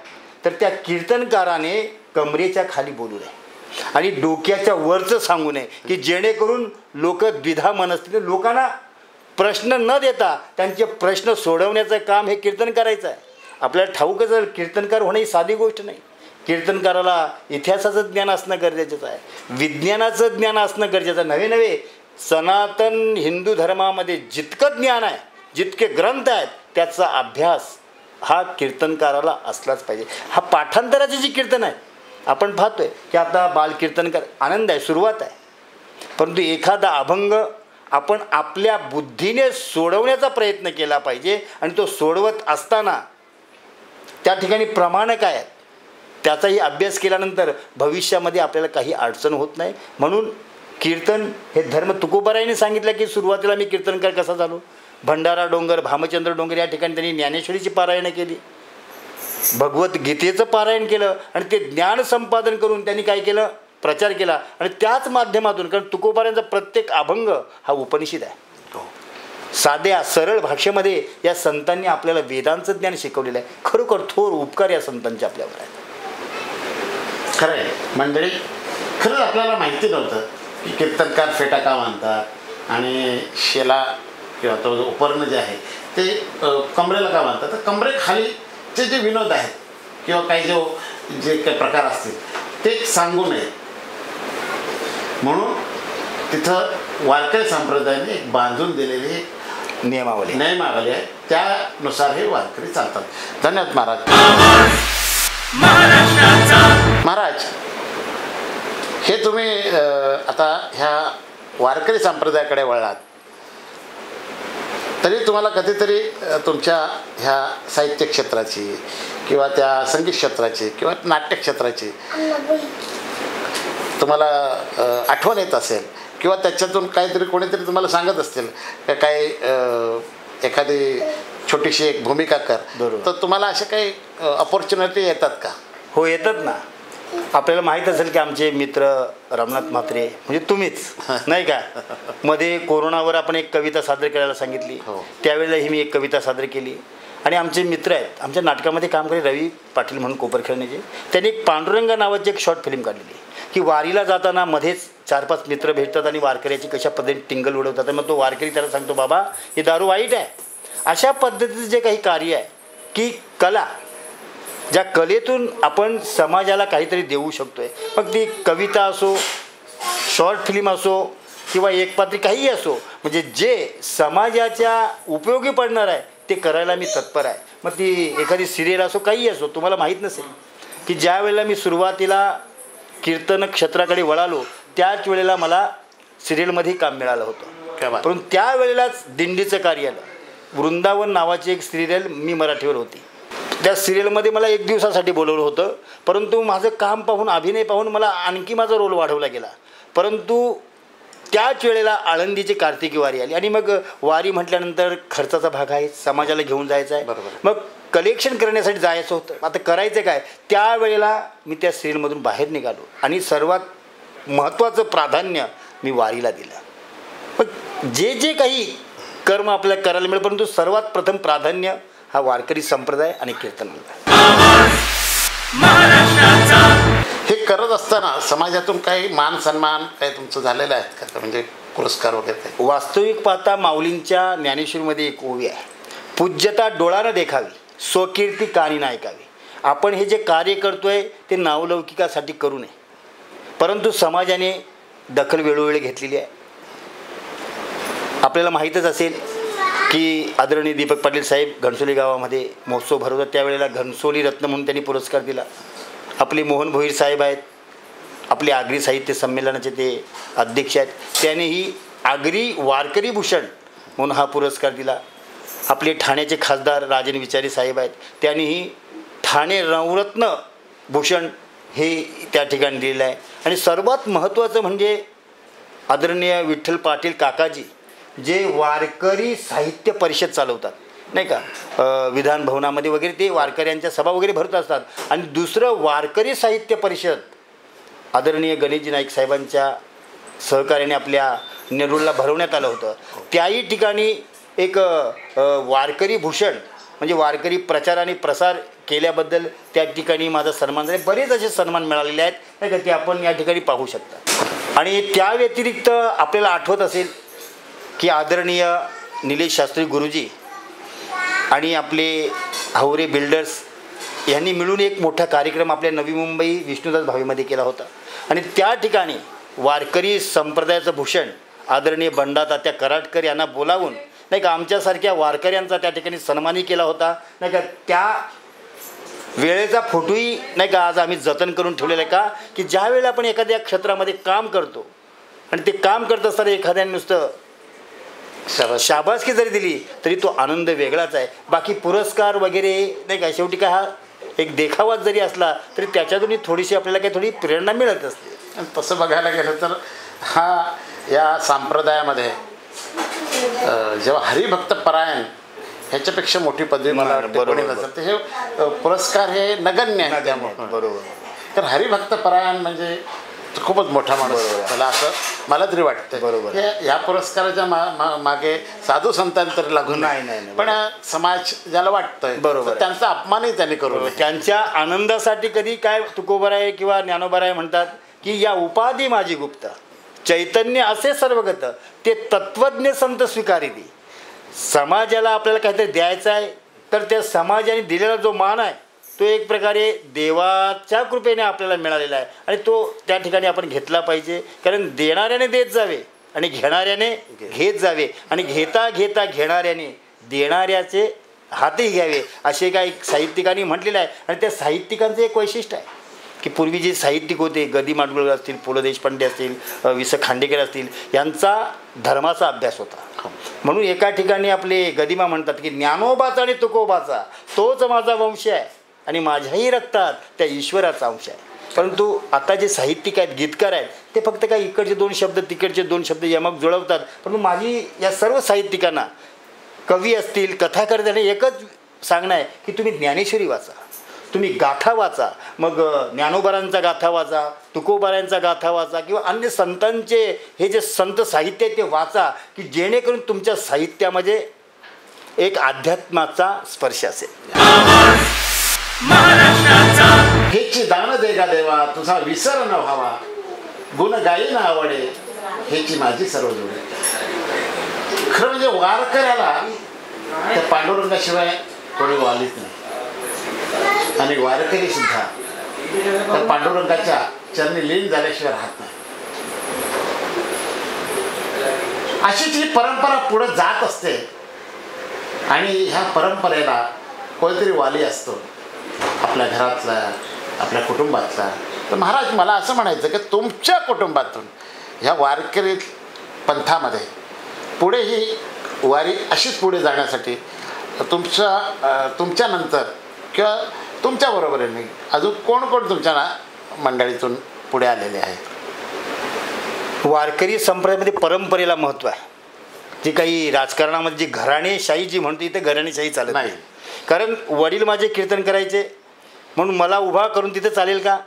[SPEAKER 3] तर त्या कीर्तनकाराने कमरेच्या खाली बोलू नये आणि डोक्याच्या वरचं सांगू नये, की जेणेकरून लोक द्विधा मनस्थितीने लोकांना प्रश्न न देता त्यांचे प्रश्न सोडवण्याचं काम हे कीर्तन करायचं आहे. आपल्याला ठाऊकच जर कीर्तनकार होणं ही साधी गोष्ट नाही. कीर्तनकाराला इतिहासाचं ज्ञान असणं गरजेचं आहे, विज्ञानाचं ज्ञान असणं गरजेचं आहे. नवे नवे सनातन हिंदू धर्मामध्ये जितकं ज्ञान आहे, जितके ग्रंथ आहेत, त्याचा अभ्यास हा कीर्तनकाराला असलाच पाहिजे. हा पाठांतराचे जे कीर्तन आहे आपण पाहतोय की आता बालकीर्तनकार आनंद आहे, सुरुवात आहे. परंतु एखादा अभंग आपण आपल्या बुद्धीने सोडवण्याचा प्रयत्न केला पाहिजे. आणि तो सोडवत असताना त्या ठिकाणी प्रमाण काय आहेत त्याचाही अभ्यास केल्यानंतर भविष्यामध्ये आपल्याला काही अडचण होत नाही. म्हणून कीर्तन हे धर्म तुकोबारायांनी सांगितलं की सुरुवातीला मी कीर्तनकार कसा झालो. भंडारा डोंगर, भामचंद्र डोंगर या ठिकाणी त्यांनी ज्ञानेश्वरीची पारायणं केली, भगवद्गीतेचं पारायण केलं आणि ते ज्ञान संपादन करून त्यांनी काय केलं? प्रचार केला. आणि त्याच माध्यमातून, कारण तुकोबारायांचा प्रत्येक अभंग हा उपनिषद आहे. साध्या सरळ भाषेमध्ये या संतांनी आपल्याला वेदांचं ज्ञान शिकवलेलं आहे. खरोखर थोर उपकार या संतांचे आपल्यावर आहेत.
[SPEAKER 2] खरं आहे मंडळी, खरंच आपल्याला माहिती नव्हतं की कीर्तनकार फेटा का बांधतात आणि शेला किंवा तो जो उपर्ण जे आहे ते कमरेला का बांधतात. तर कमरेखालीचे जे विनोद आहेत किंवा काही जे काही प्रकार असतील ते सांगू नये म्हणून तिथं वारकरी संप्रदायाने एक बांधून दिलेली
[SPEAKER 3] नियमावली
[SPEAKER 2] आहे, त्यानुसार हे वारकरी चालतात. धन्यवाद महाराज. महाराज, हे तुम्ही आता ह्या वारकरी संप्रदायाकडे वळलात तरी तुम्हाला कधीतरी तुमच्या ह्या साहित्य क्षेत्राची किंवा त्या संगीत क्षेत्राची किंवा नाट्य क्षेत्राची तुम्हाला आठवण येत असेल किंवा त्याच्यातून काहीतरी कोणीतरी तुम्हाला सांगत असतील का काही एखादी छोटीशी एक भूमिका कर, तर तुम्हाला अशा काही अपॉर्च्युनिटी येतात का?
[SPEAKER 3] हो, येतात ना. आपल्याला माहीत असेल की आमचे मित्र रामनाथ म्हात्रे म्हणजे तुम्हीच नाही का, मध्ये कोरोनावर आपण एक कविता सादर करायला सांगितली, त्यावेळेलाही मी एक कविता सादर केली. आणि आमचे मित्र आहेत आमच्या नाटकामध्ये काम करणारे रवी पाटील म्हणून कोपरखेळणेचे, त्यांनी एक पांडुरंग नावाची एक शॉर्ट फिल्म काढलेली की वारीला जाताना मध्येच 4-5 मित्र भेटतात आणि वारकऱ्याची कशा पद्धतीने टिंगल उडवतात. मग तो वारकरी त्याला सांगतो, बाबा हे दारू वाईट आहे. अशा पद्धतीचं जे काही कार्य आहे की कला, ज्या कलेतून आपण समाजाला काहीतरी देऊ शकतो आहे, मग ती कविता असो, शॉर्ट फिल्म असो किंवा एकपात्री काहीही असो, म्हणजे जे समाजाच्या उपयोगी पडणार आहे ते करायला मी तत्पर आहे. मग ती एखादी सिरियल असो, काही असो. तुम्हाला माहीत नसेल की ज्या वेळेला मी सुरुवातीला कीर्तन क्षेत्राकडे वळालो त्याच वेळेला मला सिरियलमध्ये काम मिळालं होतं. परंतु त्यावेळेलाच दिंडीचं कार्य आलं. वृंदावन नावाची एक सिरियल मी मराठीवर होती. त्या सिरियलमध्ये मला 1 दिवसासाठी बोलवलं होतं, परंतु माझं काम पाहून, अभिनय पाहून मला आणखी माझा रोल वाढवला गेला. परंतु त्याच वेळेला आळंदीची कार्तिकी वारी आली आणि मग वारी म्हटल्यानंतर खर्चाचा भाग आहे, समाजाला घेऊन जायचं आहे, मग कलेक्शन करण्यासाठी जायचं होतं. आता करायचं काय, त्यावेळेला मी त्या सिरियलमधून बाहेर निघालो आणि सर्वात महत्त्वाचं प्राधान्य मी वारीला दिलं. मग जे जे काही कर्म आपल्याला करायला मिळेल, परंतु सर्वात प्रथम प्राधान्य हा वारकरी संप्रदाय आणि कीर्तनाला.
[SPEAKER 2] हे करत असताना समाजातून काही मान सन्मान काही तुमचं झालेलं आहे का, म्हणजे पुरस्कार वगैरे?
[SPEAKER 3] वास्तविक पाहता माऊलींच्या ज्ञानेश्वरीमध्ये एक ओवी आहे, पूज्यता डोळानं देखावी, स्वकीर्ती कानी न ऐकावी. आपण हे जे कार्य करतोय ते नावलौकिकासाठी करू नये, परंतु समाजाने दखल वेळोवेळी घेतलेली आहे. आपल्याला माहीतच असेल की आदरणीय दीपक पाटील साहेब घनसोली गावामध्ये महोत्सव भरवतात, त्यावेळेला घनसोली रत्न म्हणून त्यांनी पुरस्कार दिला. आपले मोहन भोईर साहेब आहेत, आपले आगरी साहित्य संमेलनाचे ते अध्यक्ष आहेत, त्यांनीही आगरी वारकरी भूषण म्हणून हा पुरस्कार दिला. आपले ठाण्याचे खासदार राजन विचारी साहेब आहेत, त्यांनीही ठाणे नवरत्न भूषण हे त्या ठिकाणी दिलेलं आहे. आणि सर्वात महत्त्वाचं म्हणजे आदरणीय विठ्ठल पाटील काकाजी जे वारकरी साहित्य परिषद चालवतात नाही का, विधान भवनामध्ये वगैरे ते वारकऱ्यांच्या सभा वगैरे भरत असतात. आणि दुसरं वारकरी साहित्य परिषद आदरणीय गणेशजी नाईक साहेबांच्या सहकार्याने आपल्या नेरूळला भरवण्यात आलं होतं. त्याही ठिकाणी एक वारकरी भूषण म्हणजे वारकरी प्रचार आणि प्रसार केल्याबद्दल त्या ठिकाणी माझा सन्मान झाला. बरेच असे सन्मान मिळालेले आहेत नाही का, ते आपण या ठिकाणी पाहू शकता. आणि त्या व्यतिरिक्त आपल्याला आठवत असेल की आदरणीय निलेश शास्त्री गुरुजी आणि आपले हावरे बिल्डर्स यांनी मिळून एक मोठा कार्यक्रम आपल्या नवी मुंबई विष्णुदास भावीमध्ये केला होता. आणि त्या ठिकाणी वारकरी संप्रदायाचं भूषण आदरणीय बंडा तात्या कराडकर यांना बोलावून नाही का आमच्यासारख्या वारकऱ्यांचा त्या ठिकाणी सन्मानही केला होता नाही का. त्या वेळेचा फोटोही नाही का आज आम्ही जतन करून ठेवलेला आहे का, की ज्या वेळेला आपण एखाद्या क्षेत्रामध्ये काम करतो आणि ते काम करत असताना एखाद्याने नुसतं शाबासकी जरी दिली तरी तो आनंद वेगळाच आहे. बाकी पुरस्कार वगैरे नाही का, शेवटी काय हा एक देखावाच जरी असला तरी त्याच्यातूनही थोडीशी आपल्याला काही थोडी प्रेरणा मिळत असते.
[SPEAKER 2] आणि तसं बघायला गेलं तर हा या संप्रदायामध्ये जेव्हा हरिभक्त परायण ह्याच्यापेक्षा मोठी पदवी मला वाटते नसेल तर हे पुरस्कार हे नगण्य आहे. त्यामुळे
[SPEAKER 3] बरोबर,
[SPEAKER 2] तर हरिभक्त परायण म्हणजे खूपच मोठा माणूस मला असं मला तरी वाटतं.
[SPEAKER 3] बरोबर,
[SPEAKER 2] या पुरस्काराच्या मागे साधू संतांनी तरी लागून
[SPEAKER 3] नाही,
[SPEAKER 2] पण समाज ज्याला वाटतंय
[SPEAKER 3] बरोबर
[SPEAKER 2] त्यांचा अपमानही त्यांनी करू
[SPEAKER 3] त्यांच्या आनंदासाठी कधी काय तुकोबराय किंवा ज्ञानोबराय म्हणतात की या उपाधी माझी गुप्त चैतन्य असे सर्वगत ते तत्वज्ञ संत स्वीकारिती. समाजाला आपल्याला काहीतरी द्यायचं आहे तर त्या समाजाने दिलेला जो मान आहे तो एक प्रकारे देवाच्या कृपेने आपल्याला मिळालेला आहे आणि तो त्या ठिकाणी आपण घेतला पाहिजे. कारण देणाऱ्याने देत जावे आणि घेणाऱ्याने घेत जावे आणि घेता घेता घेणाऱ्याने देणाऱ्याचे हातही घ्यावे असे काही साहित्यिकांनी म्हटलेलं आहे. आणि त्या साहित्यिकांचं एक वैशिष्ट्य आहे की पूर्वी जे साहित्यिक होते गदी माडगुळकर असतील, पु ल देशपांडे असतील, वि स खांडेकर असतील, यांचा धर्माचा अभ्यास होता. म्हणून एका ठिकाणी आपले गदिमा म्हणतात की ज्ञानोबाचा आणि तुकोबाचा तोच माझा वंश आहे आणि माझ्याही रक्तात त्या ईश्वराचा अंश आहे. परंतु आता जे साहित्यिक आहेत, गीतकार आहेत, ते फक्त काही इकडचे 2 शब्द तिकडचे 2 शब्द यमक जुळवतात. परंतु माझी या सर्व साहित्यिकांना, कवी असतील, कथाकर्त्यांना एकच सांगणं आहे की तुम्ही ज्ञानेश्वरी वाचा, तुम्ही गाथा वाचा, मग ज्ञानोबारांचा गाथा वाचा, तुकोबारांचा गाथा वाचा किंवा अन्य संतांचे हे जे संत साहित्य आहे ते वाचा, की जेणेकरून तुमच्या साहित्यामध्ये एक अध्यात्माचा स्पर्श असेल.
[SPEAKER 2] हेची दान दे गा देवा, तुझा विसर न व्हावा, गुण गाई न आवडे, हेची माझी सर्व जोडे. खरं म्हणजे वारकऱ्याला त्या पांडुरंगाशिवाय कोणी वालीच नाही आणि वारकरी सुद्धा त्या पांडुरंगाच्या चरणी लीन झाल्याशिवाय राहत नाही. अशीच ही परंपरा पुढे जात असते आणि ह्या परंपरेला कोणीतरी वाली असतो, आपल्या घरातला, आपल्या कुटुंबातला. तर महाराज मला असं म्हणायचं की तुमच्या कुटुंबातून ह्या वारकरी पंथामध्ये पुढे ही वारी अशीच पुढे जाण्यासाठी तुमच्यानंतर किंवा तुमच्या बरोबरीने अजून कोण कोण तुमच्या मंडळीतून पुढे आलेले आहेत?
[SPEAKER 3] वारकरी संप्रदायामध्ये परंपरेला महत्त्व आहे. जी काही राजकारणामध्ये जी घराणेशाही जी म्हणते इथे घराणेशाही चालत नाही. कारण वडील माझे कीर्तन करायचे म्हणून मला उभा करून तिथे चालेल का?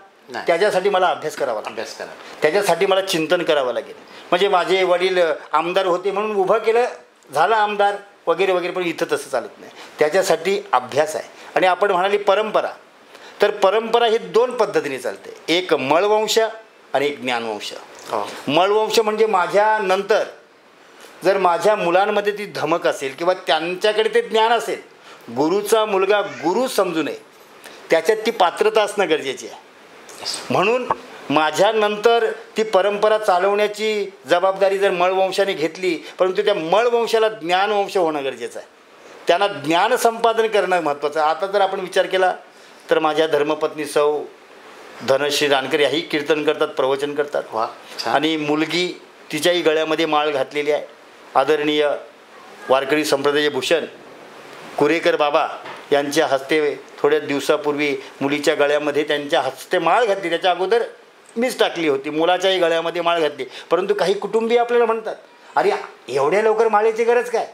[SPEAKER 3] त्याच्यासाठी मला अभ्यास करावा त्याच्यासाठी मला चिंतन करावं लागेल. म्हणजे माझे वडील आमदार होते म्हणून उभं केलं, झाला आमदार वगैरे वगैरे, पण इथं तसं चालत नाही. त्याच्यासाठी अभ्यास आहे. आणि आपण म्हणाली परंपरा, तर परंपरा ही दोन पद्धतीने चालते, एक मळवंश आणि एक ज्ञानवंश. मळवंश म्हणजे माझ्यानंतर जर माझ्या मुलांमध्ये ती धमक असेल किंवा त्यांच्याकडे ते ज्ञान असेल, गुरुचा मुलगा गुरु समजू नये, त्याच्यात ती पात्रता असणं गरजेची आहे. म्हणून माझ्यानंतर ती परंपरा चालवण्याची जबाबदारी जर मळवंशाने घेतली, परंतु त्या मळवंशाला ज्ञानवंश होणं गरजेचं आहे. त्यांना ज्ञान संपादन करणं महत्त्वाचं आहे. आता जर आपण विचार केला तर माझ्या धर्मपत्नी सौ धनश्री रानकर याही कीर्तन करतात, प्रवचन करतात.
[SPEAKER 2] वा.
[SPEAKER 3] आणि मुलगी तिच्याही गळ्यामध्ये माळ घातलेली आहे. आदरणीय वारकरी संप्रदायाचे भूषण कुरेकर बाबा यांच्या हस्ते थोड्या दिवसापूर्वी मुलीच्या गळ्यामध्ये त्यांच्या हस्ते माळ घातली. त्याच्या अगोदर मीच टाकली होती, मुलाच्याही गळ्यामध्ये माळ घातली. परंतु काही कुटुंबीय आपल्याला म्हणतात, अरे एवढ्या लवकर माळेची गरज काय?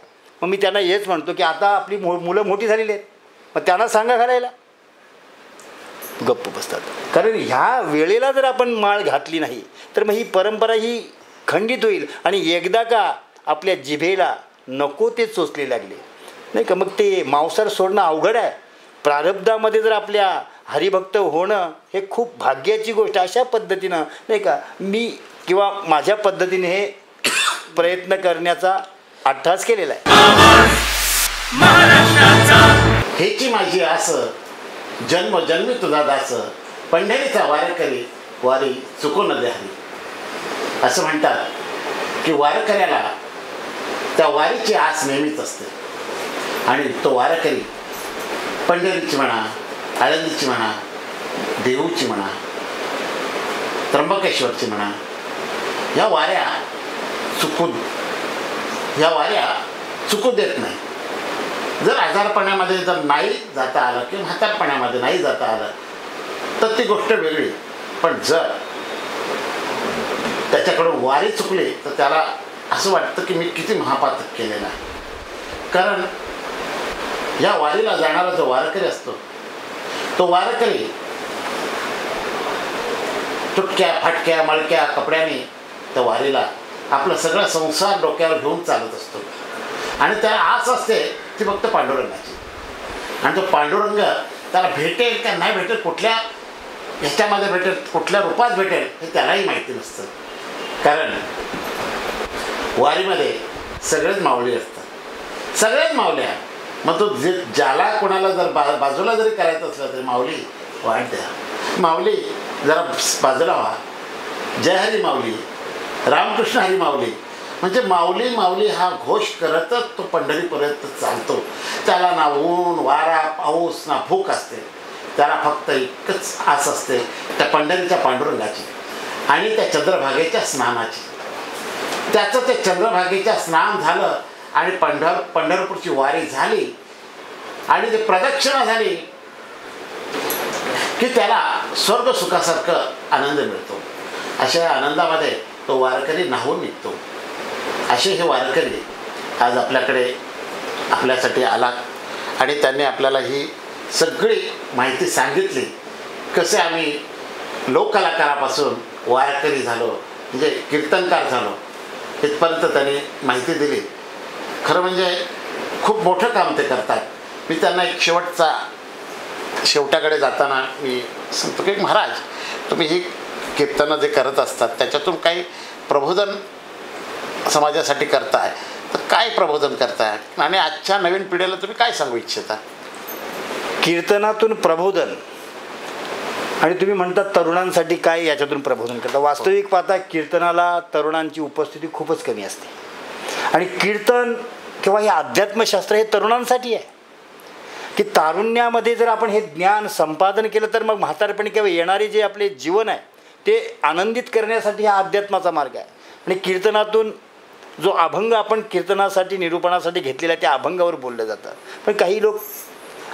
[SPEAKER 3] मग मी त्यांना हेच म्हणतो की आता आपली मुलं मोठी झालेली आहेत, मग त्यांना सांगा घालायला. गप्प बसतात. कारण ह्या वेळेला जर आपण माळ घातली नाही तर मग ही परंपरा ही खंडित होईल. आणि एकदा का आपल्या जिभेला नको ते चोचले लागले नाही का, मग ते मांसाहार सोडणं अवघड आहे. प्रारब्धामध्ये जर आपल्या हरिभक्त होणं हे खूप भाग्याची गोष्ट. अशा पद्धतीनं नाही का मी किंवा माझ्या पद्धतीने हे प्रयत्न करण्याचा अट्टास केलेला आहे.
[SPEAKER 2] हेची माझी आस, जन्मजन्मी तुझा दास, पंढरीचा वारकरी वारी चुकून द्या. असं म्हणतात की वारकऱ्याला त्या वारीची आस नेहमीच असते. आणि तो वारकरी पंढरीची म्हणा, आळंदीची म्हणा, देहूची म्हणा, त्र्यंबकेश्वरची म्हणा, ह्या वाऱ्या चुकू देत नाही. जर आजारपणामध्ये जर नाही जाता आलं किंवा म्हातारपणामध्ये नाही जाता आलं तर ती गोष्ट वेगळी. पण जर त्याच्याकडून वारी चुकली तर त्याला असं वाटतं की मी किती महापातक केलेला आहे. कारण या वारीला जाणारा जो वारकरी असतो तो वारकरी तुटक्या फाटक्या मळक्या कपड्याने त्या वारीला आपला सगळा संसार डोक्यावर घेऊन चालत असतो. आणि त्याला आस असते ती फक्त पांडुरंगाची. आणि तो पांडुरंग त्याला भेटेल का नाही भेटेल, कुठल्या ह्याच्यामध्ये भेटेल, कुठल्या रूपात भेटेल हे त्यालाही माहिती नसतं. कारण वारीमध्ये सगळेच माऊली असतात, सगळेच माऊल्या. मग तो ज्याला कोणाला जर बाजूला जरी करायचं असलं तरी माऊली वाट द्या, माऊली जरा बाजूला व्हा, जय हरी माऊली, रामकृष्ण हरी माऊली. म्हणजे माऊली माऊली हा घोष करतच तो पंढरीपर्यंत चालतो. त्याला ना ऊन वारा पाऊस ना भूक असते, त्याला फक्त एकच आस असते त्या पंढरीच्या पांडुरंगाची आणि त्या चंद्रभागेच्या स्नानाची. त्याचं ते चंद्रभागेच्या स्नान झालं आणि पंढरपूरची वारी झाली आणि ते प्रदक्षिणा झाली की त्याला स्वर्ग सुखासारखं आनंद मिळतो. अशा आनंदामध्ये तो वारकरी न्हावून निघतो. असे हे वारकरी आज आपल्याकडे आपल्यासाठी आला आणि त्यांनी आपल्याला ही सगळी माहिती सांगितली. कसे आम्ही लोककलाकारापासून वारकरी झालो, म्हणजे कीर्तनकार झालो, इथपर्यंत त्यांनी माहिती दिली. खरं म्हणजे खूप मोठं काम ते करतात. मी त्यांना एक शेवटाकडे जाताना मी सांगतो की महाराज, तुम्ही ही कीर्तनं जे करत असतात त्याच्यातून काही प्रबोधन समाजासाठी करताय, तर काय प्रबोधन करताय आणि आजच्या नवीन पिढीला तुम्ही काय सांगू इच्छिता?
[SPEAKER 3] कीर्तनातून प्रबोधन आणि तुम्ही म्हणतात तरुणांसाठी काय याच्यातून प्रबोधन करता. वास्तविक पाहता कीर्तनाला तरुणांची उपस्थिती खूपच कमी असते. आणि कीर्तन किंवा हे अध्यात्मशास्त्र हे तरुणांसाठी आहे की तारुण्यामध्ये जर आपण हे ज्ञान संपादन केलं तर मग म्हातारपणी किंवा येणारे जे आपले जीवन आहे ते आनंदित करण्यासाठी हा अध्यात्माचा मार्ग आहे. आणि कीर्तनातून जो अभंग आपण कीर्तनासाठी निरूपणासाठी घेतलेला आहे त्या अभंगावर बोललं जातं. पण काही लोक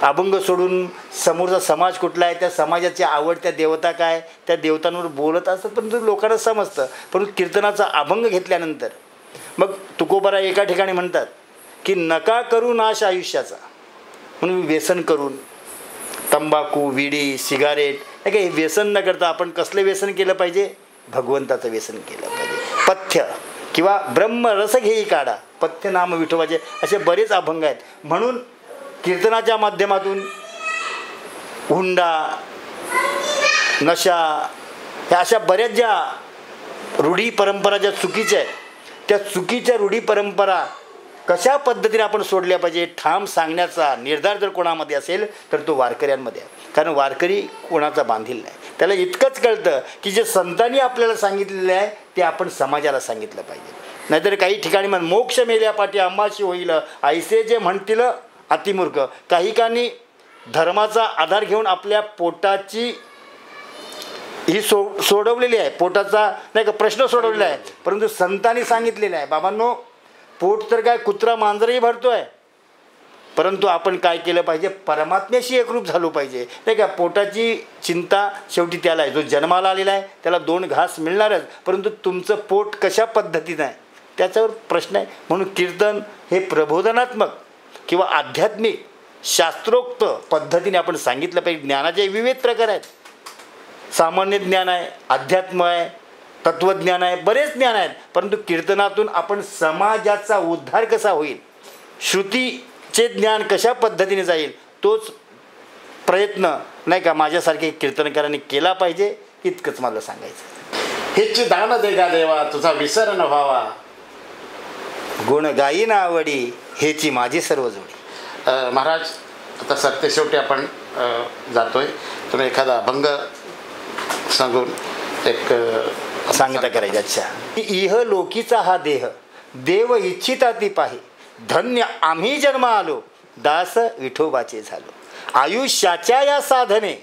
[SPEAKER 3] अभंग सोडून समोरचा समाज कुठला आहे, त्या समाजाची आवडत्या देवता काय, त्या देवतांवर बोलत असतात, परंतु लोकांना समजतं. परंतु कीर्तनाचा अभंग घेतल्यानंतर मग तुकोबाराय एका ठिकाणी म्हणतात की नका करू नाश आयुष्याचा, म्हणून व्यसन करून तंबाखू, विडी, सिगारेट हे काही व्यसन न करता आपण कसलं व्यसन केलं पाहिजे? भगवंताचं व्यसन केलं पाहिजे. पथ्य किंवा ब्रह्मरस घेई काढा, पथ्य नाम विठोबाचे असे बरेच अभंग आहेत. म्हणून कीर्तनाच्या माध्यमातून हुंडा, नशा ह्या अशा बऱ्याच ज्या रूढी परंपरा ज्या चुकीच्या आहेत त्या चुकीच्या रूढी परंपरा कशा पद्धतीने आपण सोडल्या पाहिजे ठाम सांगण्याचा निर्धार जर कोणामध्ये असेल तर तो वारकऱ्यांमध्ये आहे. कारण वारकरी कोणाचा बांधील नाही. त्याला इतकंच कळतं की जे संतांनी आपल्याला सांगितलेलं आहे ते आपण समाजाला सांगितलं पाहिजे. नाहीतर काही ठिकाणी मोक्ष मेल्या पाठी आम्हाशी होईल ऐसे जे म्हणतील अतिमूर्ख. काही कानी धर्माचा आधार घेऊन आपल्या पोटाची ही सोडवलेली आहे, पोटाचा नाही का प्रश्न सोडवलेला आहे. परंतु संतांनी सांगितलेलं आहे बाबांनो, पोट तर काय कुत्रा मांजरही भरतो आहे, परंतु आपण काय केलं पाहिजे? परमात्म्याशी एकरूप झालो पाहिजे नाही का. पोटाची चिंता शेवटी त्याला आहे, जो जन्माला आलेला आहे त्याला 2 घास मिळणारच, परंतु तुमचं पोट कशा पद्धतीनं आहे त्याच्यावर प्रश्न आहे. म्हणून कीर्तन हे प्रबोधनात्मक किंवा आध्यात्मिक शास्त्रोक्त पद्धतीने आपण सांगितलं पाहिजे. ज्ञानाचे विविध प्रकार आहेत. सामान्य ज्ञान आहे, अध्यात्म आहे, तत्त्वज्ञान आहे, बरेच ज्ञान आहेत. परंतु कीर्तनातून आपण समाजाचा उद्धार कसा होईल, श्रुतीचे ज्ञान कशा पद्धतीने जाईल, तोच प्रयत्न नाही का माझ्यासारखे कीर्तनकारांनी केला पाहिजे. इतकंच मला सांगायचं.
[SPEAKER 2] हेची दान देगा देवा, तुझा विसर न व्हावा,
[SPEAKER 3] गुण गायीन आवडी, हेची माझी सर्व जोडी.
[SPEAKER 2] महाराज आता सरते शेवटी आपण जातोय. तुम्ही एखादा अभंग सांगून एक
[SPEAKER 3] सांगता करायची. अच्छा. इह लोकीचा हा देह देव इच्छिता ती पाहे, धन्य आम्ही जन्म आलो, दास विठोबाचे झालो. आयुष्याच्या या साधने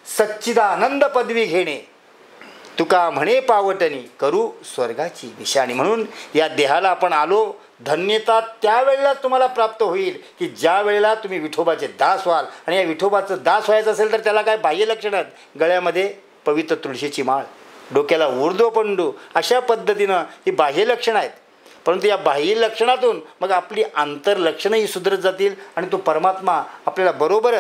[SPEAKER 3] सच्चिदानंद पदवी घेणे, तुका म्हणे पावटणी करू स्वर्गाची निशाणी. म्हणून या देहाला आपण आलो. धन्यता त्यावेळेला तुम्हाला प्राप्त होईल की ज्या वेळेला तुम्ही विठोबाचे दास व्हाल. आणि या विठोबाचं दास व्हायचं असेल तर त्याला काय बाह्य लक्षण आहेत? गळ्यामध्ये पवित्र तुळशीची माळ, डोक्याला ऊर्ध्वपंडू, अशा पद्धतीनं ही बाह्य लक्षणं आहेत. परंतु या बाह्य लक्षणातून मग आपली आंतरलक्षणंही सुधरत जातील आणि तो परमात्मा आपल्याला बरोबर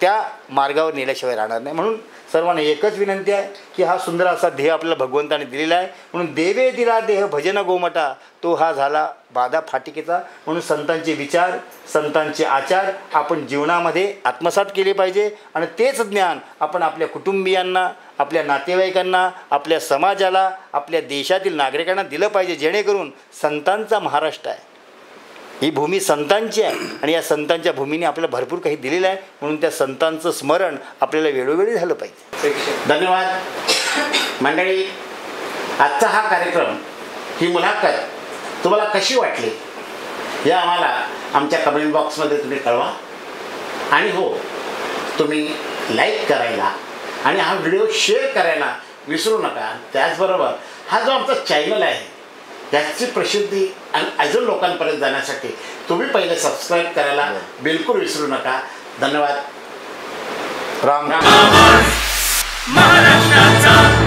[SPEAKER 3] त्या मार्गावर नेल्याशिवाय राहणार नाही. म्हणून सर्वांना एकच विनंती आहे की हा सुंदर असा ध्येय आपल्याला भगवंताने दिलेला आहे. म्हणून देवे दिला देह भजन गोमटा, तो हा झाला बाधा फाटिकेचा. म्हणून संतांचे विचार, संतांचे आचार आपण जीवनामध्ये आत्मसात केले पाहिजे. आणि तेच ज्ञान आपण आपल्या कुटुंबियांना, आपल्या नातेवाईकांना, आपल्या समाजाला, आपल्या देशातील नागरिकांना दिलं पाहिजे. जेणेकरून संतांचा महाराष्ट्र आहे, ही भूमी संतांची आहे आणि या संतांच्या भूमीने आपल्याला भरपूर काही दिलेलं आहे. म्हणून त्या संतांचं स्मरण आपल्याला वेळोवेळी झालं पाहिजे.
[SPEAKER 2] धन्यवाद मंडळी. आजचा हा कार्यक्रम, ही मुलाखत तुम्हाला कशी वाटली हे आम्हाला आमच्या कमेंट बॉक्समध्ये तुम्ही कळवा. आणि हो, तुम्ही लाईक करायला आणि हा व्हिडिओ शेअर करायला विसरू नका. त्याचबरोबर हा जो आमचा चॅनल आहे त्याची प्रसिद्धी आणि अजून लोकांपर्यंत जाण्यासाठी तुम्ही पहिले सबस्क्राईब करायला बिलकुल विसरू नका. धन्यवाद.
[SPEAKER 3] राम राम.
[SPEAKER 4] महाराष्ट्राचा